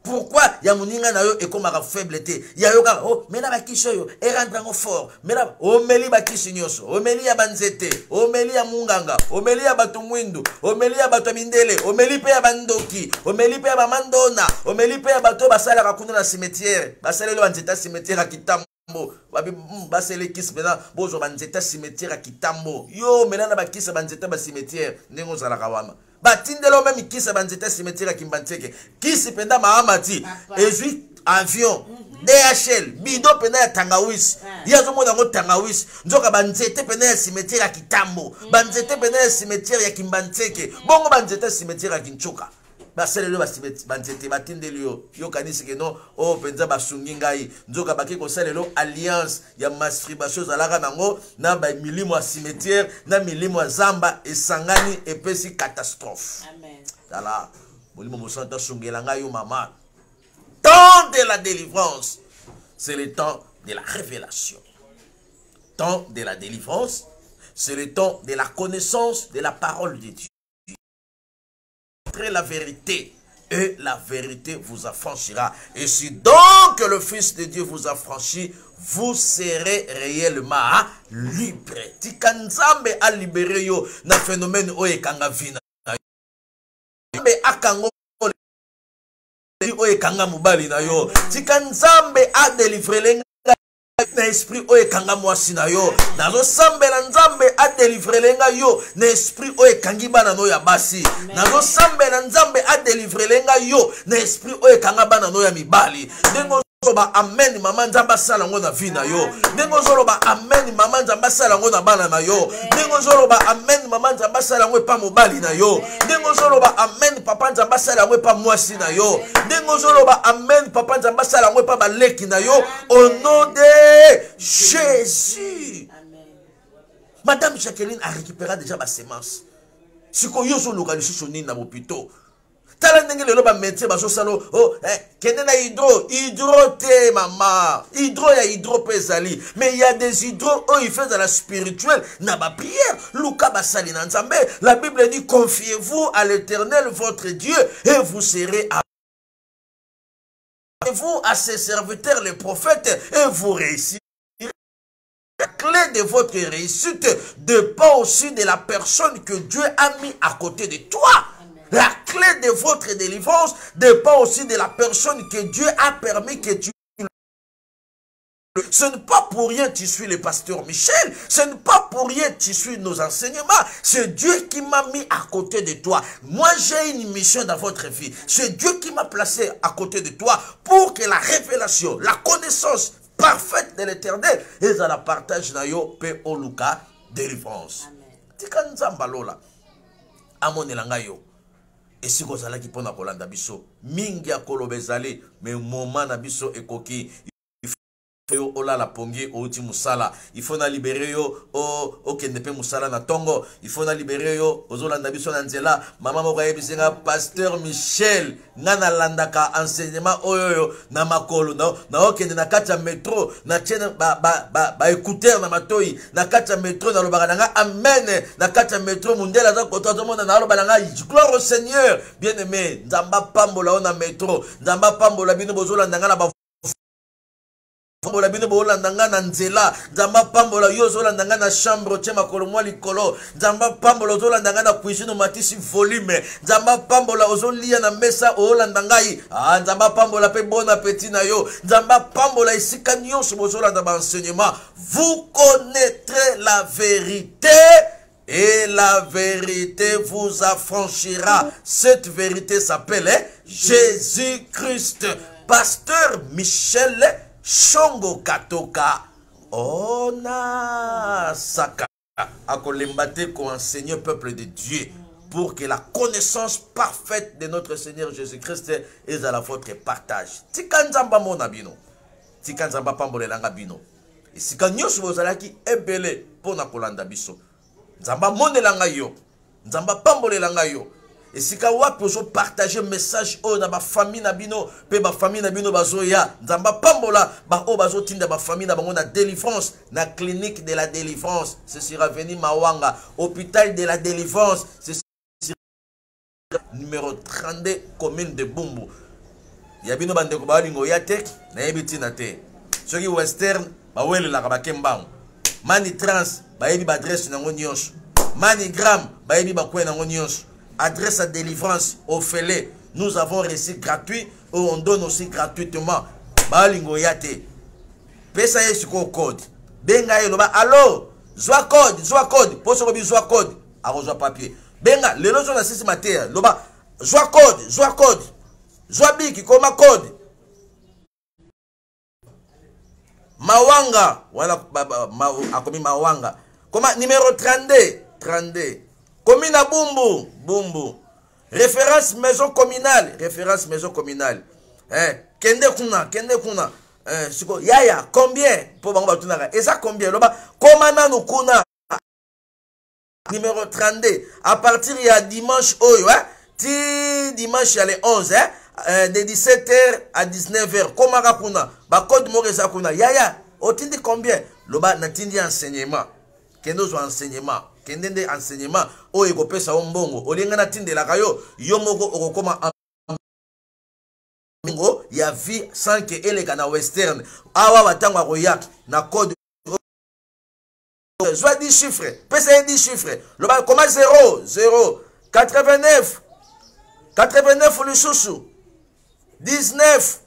Pourquoi ya muninga na yo e comme faible te ya yo ka mais na bakisho yo e rentre en fort mais na o meli bakisi nyoso o meli ya banzete o meli ya munganga o meli ya bato mwindu o meli ya bato mindele o meli pe ya bandoki o meli pe ya bamandona o meli pe ya bato basala ka kuna na cimetière basala lo banzeta cimetière a kitambo basele kis mena bozo banzeta cimetière a kitambo yo mena na bakisa banzeta ba cimetière ndenge ozala ka wana batindelo même kisa banzeta cimetière a kimbanteke kisi penda mahamati ezui avion DHL bido pena ya tangawis yazo mona ngo tangawis nzoka banzete pena ya cimetière a kitambo banzete pena ya cimetière ya kimbanteke bongo banzeta cimetière a kinchuka baselelo banzete batindeli yo kanisi ke no penza basungi ngai nzoka baki kosalelo alliance ya masturbation zalaka nango na ba milimo ya cimetière na milimo ya zamba esangani epesi catastrophe. Amen. Tala molimo mosanta sungela ngai yo mama. Temps de la délivrance, c'est le temps de la révélation. Temps de la délivrance, c'est le temps de la connaissance de la parole de Dieu. La vérité et la vérité vous affranchira. Et si donc le Fils de Dieu vous affranchit, vous serez réellement libre. Tikanzambe a libéré yo na phénomène oye kanga vina. Nzambe akango oye kanga mubali na yo. Tikanzambe a délivré lenga na esprit oye kanga mwasi na yo. Nazo sambela nzambe a délivré lenga yo na esprit oye kangi bana no ya basi. Nazo sambela nzambe a délivré lenga yo na esprit oye kanga bana no ya mibali. Dengo zoloba amen mama nzamba sala ngo na vie na yo. Dengo zoloba amen mama nzamba sala ngo na bana na yo. Dengo zoloba amen mama nzamba sala ngo pa mobali na yo. Dengo zoloba amen papa nzamba sala ngo pa mwasi na yo. Dengo zoloba amen papa nzamba sala ngo pa baleki na yo au nom de Jésus. Amen. Madame Jacqueline a récupéré déjà ma sémence. Si ko yo so localisation ni na hôpital. Tala ndenge lelo ba médecin ba so salo kende na hydro te mama hydro ya hydro pesali mais il y a des hydro il fait dans la spirituelle na ba prière Luka ba sali na nzambe la Bible dit confiez-vous à l'Éternel votre Dieu et vous serez vous à ses serviteurs les prophètes et vous réussirez. La clé de votre réussite dépend aussi de la personne que Dieu a mis à côté de toi. La clé de votre délivrance dépend aussi de la personne que Dieu a permis que tu... Ce n'est pas pour rien que tu suis le pasteur Michel. Ce n'est pas pour rien que tu suis nos enseignements. C'est Dieu qui m'a mis à côté de toi. Moi, j'ai une mission dans votre vie. C'est Dieu qui m'a placé à côté de toi pour que la révélation, la connaissance parfaite de l'Éternel et à la partage nayo pe oluka délivrance. Tika nzamba lola. Amonelanga yo. Et si vous allez qui pona kolanda biso mingi akolo bezali mais moment na biso ekoki yo ola la pongi outi musala il faut na libérer yo o kende pe musala na tongo il faut na libérer yo ozolanda biso na nzela mama moko ayebisenga pasteur Michel ngana landaka enseignement oyo na makolo na okende na kati ya métro na tiene ba écouteur na matoi na kati ya métro na lobaka nanga amen na kati ya métro mundela za koto azomona na lobaka nanga gloire au Seigneur bien aimé nzamba pambola ona métro nzamba pambola bino bozolanda nga na pambola bino bolanda nga na nzela nzamba pambola yo zolanda nga na chambre tie makolo mwa likolo nzamba pambola ozolanda nga na cuisine matisi volume nzamba pambola ozolia na mesa olanda ngai nzamba pambola pe bon appétit na yo nzamba pambola esika nyonso bozolanda ba enseignement vous connaîtrez la vérité et la vérité vous affranchira. Cette vérité s'appelle Jésus-Christ. Pasteur Michel Shongo Katoka Ona Saka Akolembate ko enseigner au peuple de Dieu pour que la connaissance parfaite de notre Seigneur Jésus-Christ est à la votre partage. Tikanzamba mona bino. Tikanzamba pambole langa bino. Et si quand nyos bozalaki ebele pona kolanda biso. Nzamba monelanga yo. Nzamba pambolelanga yo. Et si quand wapi ozo partager message o na ba famille na bino pe ba famille na bino bazoya nzamba pambola ba o bazo tinda ba famille na bango na délivrance na clinique de la délivrance ce sera venu Mawanga hôpital de la délivrance ce sera numéro 32 commune de Bumbu ya bino bande ko balingo ya tek na yebiti na te soki western ba wele la ba kembang mani trans ba yebi ba adresse na ngonyos manigram ba yebi ba kwena ngonyos adresse à délivrance au Félé. Nous avons reçu gratuit ou on donne aussi gratuitement. Balingo yate. Pesa yesiko code. Benga yeloba allo. Zwa code. Poso kobi zwa code. Arozwa papier. Benga lelo zo na sisi matea. Loba zwa code. Zwa biki koma code. Mawanga wala akomi Mawanga. Koma numéro 32. Commune à Bumbu. Référence maison communale. Kende kuna. Siko yaya combien pour bango batunaka. Et ça combien loba komana no kuna. Numéro 32 à partir ya dimanche oyo ti dimanche ya le 11 de 17h à 19h komaka kuna. Ba code mo reza kuna. Yaya otindi combien loba natindi enseignement. Kendo zo enseignement. Kendende enseignement o ekopesa ombongo olinga na tindela kayo yo moko okokoma mbongo ya vie sans que eleka na western awa batangwa koya na code soit 10 chiffres pesa 10 chiffres le ba koma 0 89 le chouchou 19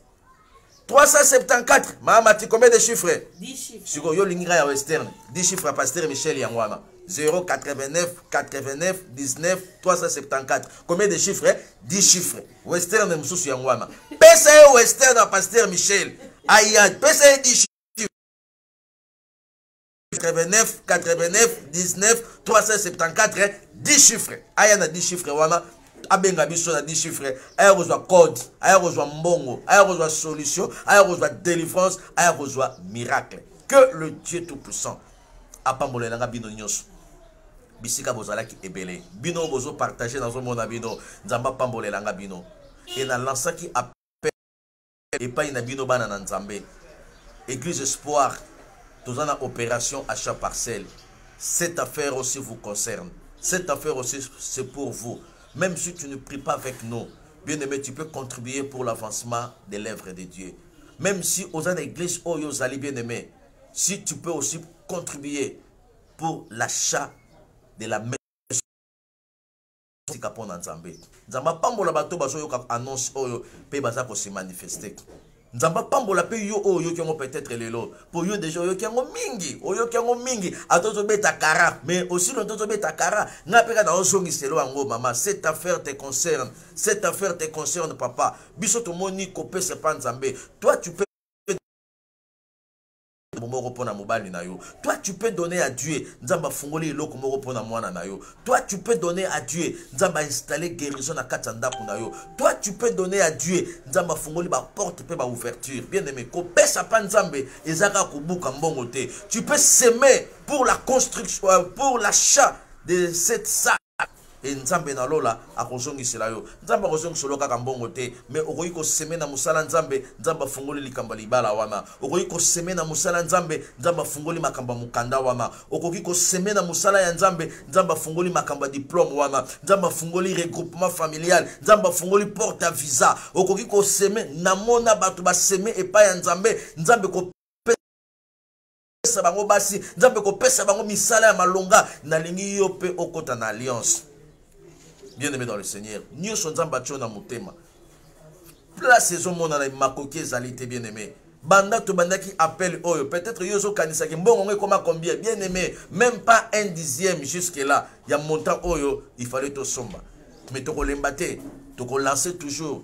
374 mama ti combien de chiffres 10 chiffres siko yo linga ya western 10 chiffres à pasteur Michel Yangwana 0 89 19 374 combien de chiffres 10 chiffres western msusu Yangwana pesa western à pasteur Michel aya pesa 10 chiffres 89 19 374 10 chiffres aya na 10 chiffres wana abenga biso na 10 chiffres aya kozwa code aya kozwa mbongo aya kozwa solution aya kozwa délivrance aya kozwa miracle que le Dieu tout puissant apambolelanga bino nyonso bisika bozalaki ebele bino bozo partager dans mona bino nzamba pambolelanga bino et na lansaki appel epai na bino bana na nzambe église espoir tozana opération achat parcelle. Cette affaire aussi vous concerne, cette affaire aussi c'est pour vous. Même si tu ne pries pas avec nous, bien aimé, tu peux contribuer pour l'avancement de l'œuvre de Dieu. Même si aux églises aux allez bien aimé, si tu peux aussi contribuer pour l'achat de la maison. Nzamba pambola bato bazo yoka annonce oyo pe baza ko se manifester. Nzamba pambola pe yo oyo ki ngo peut-être lelo pour yo déjà yo ki ngo mingi atozo beta kara mais aussi le tozo beta kara na pe ka na osongi selo ngo mama cette affaire te concerne papa biso to moni ko pe se pa nzambe toi tu peux Toi, tu peux donner à Dieu. Toi, tu peux donner à Dieu. Installer guérison à Katanda. Toi, tu peux donner à Dieu. Porte ouverture. Bien aimé. Tu peux s'aimer pour la construction, pour l'achat de cette salle. Et nzambe na lola akozongisela yo nzambe akozongiselo kaka mbongo te mais okoki koseme na musala nzambe nzambe afungoli likambo libala wana okoki koseme na musala nzambe nzambe afungoli makamba mukanda wana okoki koseme na musala ya nzambe nzambe afungoli makamba diplôme wana nzambe afungoli regroupement familial nzambe afungoli porte à visa okoki koseme na mona bato baseme epai ya nzambe nzambe ko pesa bango basi nzambe ko pesa bango misala ya malonga na lingi yo pe okota na alliance. Bien-aimé dans le Seigneur, nous sommes en bâtiment dans mon thème. Place les hommes dans les macoquets zalité, bien-aimé. Banda to banda qui appelle Oyo. Peut-être Yozo Kanisa qui bon on est comment combien, bien-aimé. Même pas un dixième jusque là. Il y a montant Oyo, il fallait to somba. Mais to kolembate, to lancer toujours.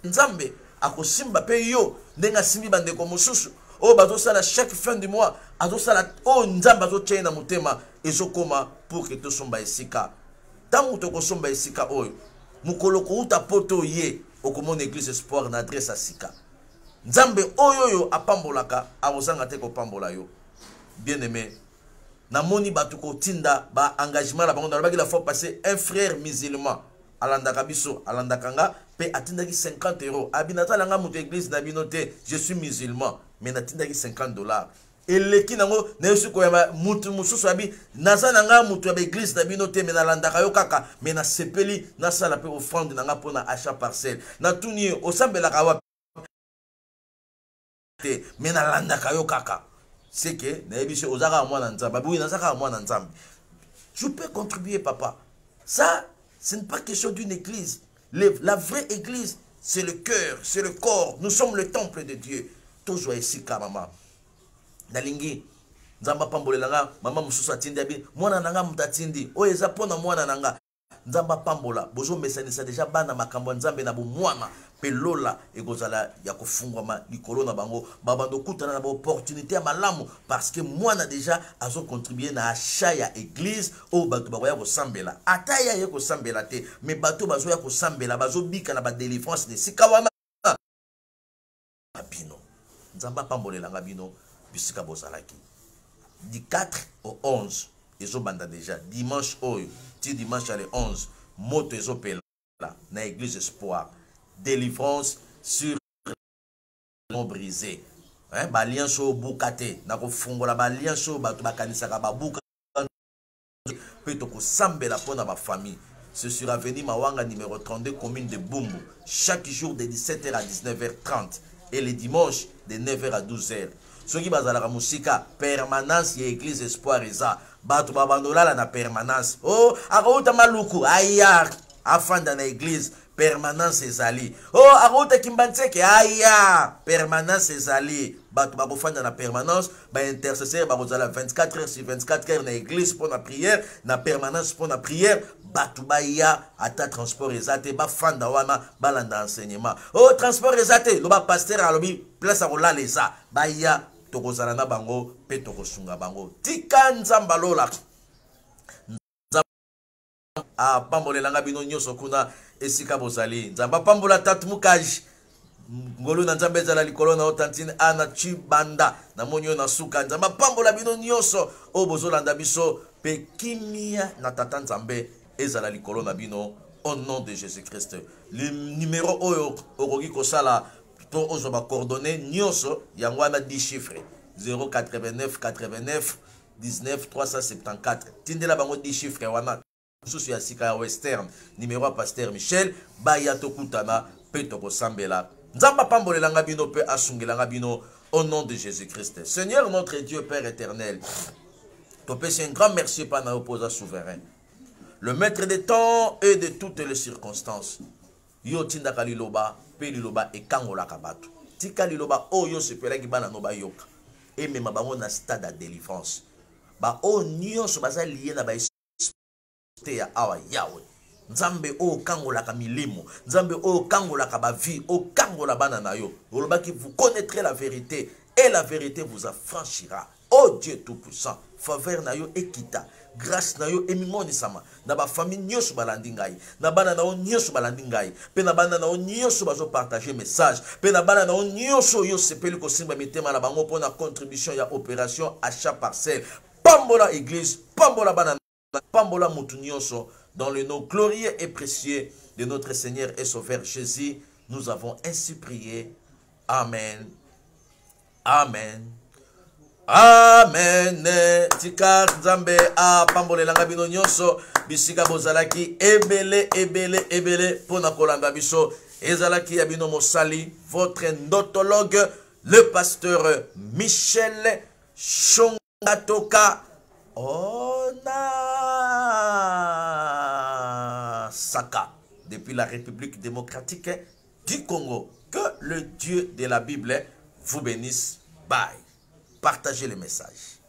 Nzambe akosimba pe yo ndenga simbi bande ko mususu. Oh bazo sala chaque fin du mois, azo sala oh nzamba zo tchena mutema ezo koma pour que to somba esika. Tant que somba esika oyo mukoloko uta poto ye okomona église espoir na adresse à sika nzambe oyo yo apambolaka awozanga te ko pambola yo bien aimé na moni batu ko tinda ba engagement la bango na la fois passé un frère musulman alandaka biso alandakanga pe atindaki 50 euros abinata langa muto église na binote je suis musulman mais natindaki $50 eleki nango na yesu ko yama mutu mususu abi nazana nga mutu ya église na bino te me na landaka yo kaka me na sepeli na sala pe offrande nanga pona achat parcelle na tuni osambelaka wa te me na landaka yo kaka c'est que na yebiso ozaka mwana nzambe abi nazaka mwana nzambe je peux contribuer papa ça ce n'est pas question d'une église la vraie église c'est le cœur c'est le corps nous sommes le temple de Dieu toujours ici maman nalingi nzamba pambolela nga mama mususu atindi abi mwana nanga mutatindi o eza pona mwana nanga nzamba pambola bozo mesanisa deja bana makambo nzambe na bo mwana pelola ekozala ya kofungwama likolo na bango babando kutana na opportunité ya malamu parce que mwana deja azo contribuer na achat ya église o bato bakoya kosambela ata ya ye kosambela te mais bato bazo ya kosambela bazo bika na ba délivrance de sika wana bino nzamba pambolela nga bino bisika bozalaki du 4 au 11 ezobanda déjà dimanche oyo ti dimanche à le 11 moto ezopela na église espoir délivrance sur les brisés hein ba alliance o bukate na kofungola ba alliance o bato bakanisaka babuka pe to kosambela pona ba famille. Ce sera avenue Mawanga numéro 32 commune de Bumbu chaque jour de 17h à 19h30 et les dimanches de 9h à 12h. Ce qui bazalaka musika permanence ya église espoir eza bato babandolala na permanence oh akouta maluku aya afanda na église permanence ezali oh akouta kimbantseke aya permanence ezali bato bakofanda na permanence ba intercesseur bakozala 24 heures sur 24 heures na église pour la prière na permanence pour la prière bato baya ata transport ezate bafanda wana balanda enseignement oh transport ezate loba pasteur alobi place akolala eza baya tokozala na bango pe tokosunga bango tika nzamba lola a pambolelanga bino nyonso kuna esika bozali nzamba pambola tatu mukaji ngolu na nzambe ezala likolo na otantine ana chibanda na monyo na suka nzamba pambola bino nyonso o bozolanda biso pe kimia na tata nzambe ezala likolo na bino au nom de Jésus-Christ. Le numéro oyo okoki kosala to ozoba coordonnées nyonso yango wana 10 chiffres 089 89 19 374 tindela bango 10 chiffres wana susu ya sika ya western numéro à pasteur Michel baya tokutana pe tokosambela nzamba pambolelanga bino pe asungelanga bino au nom de Jésus-Christ. Seigneur notre Dieu Père éternel, to pe un grand merci par na opposa souverain, le maître des temps et de toutes les circonstances. Yo tindaka liloba pe liloba ekangolaka bato tika liloba oyo sepelaki bana no bayoka et même bango na stade de délivrance ba o nyonso baza lié na ba te ya awa yawe nzambe o kangolaka milimo nzambe o kangolaka ba vie o kangola bana na yo olobaki vous connaîtrez la vérité et la vérité vous affranchira. Oh Dieu Tout-Puissant, faveur na yo ekita, grâce na yo emimoni sama, na ba famille nyonso balandi ngai, na bana na o nyonso balandi ngai, pe na bana na o nyonso bazo partager message, pe na bana na o nyonso yo sepeli ko simba mitema na bango pona contribution ya opération achat parcelle. Pambola église, pambola bana, pambola mutu nyonso, dans le nom glorieux et précieux de notre Seigneur et Sauveur Jésus, nous avons ainsi prié. Amen. Amen. Amen. Tika Nzambe a pambole langa bino nyonso bisika bozalaki ebele pona kolanda biso ezalaki ya bino mosali votre ndotologue le pasteur Michel Shongatoka Ona Saka depuis la République démocratique du Congo. Que le Dieu de la Bible vous bénisse. Bye. Partagez le message.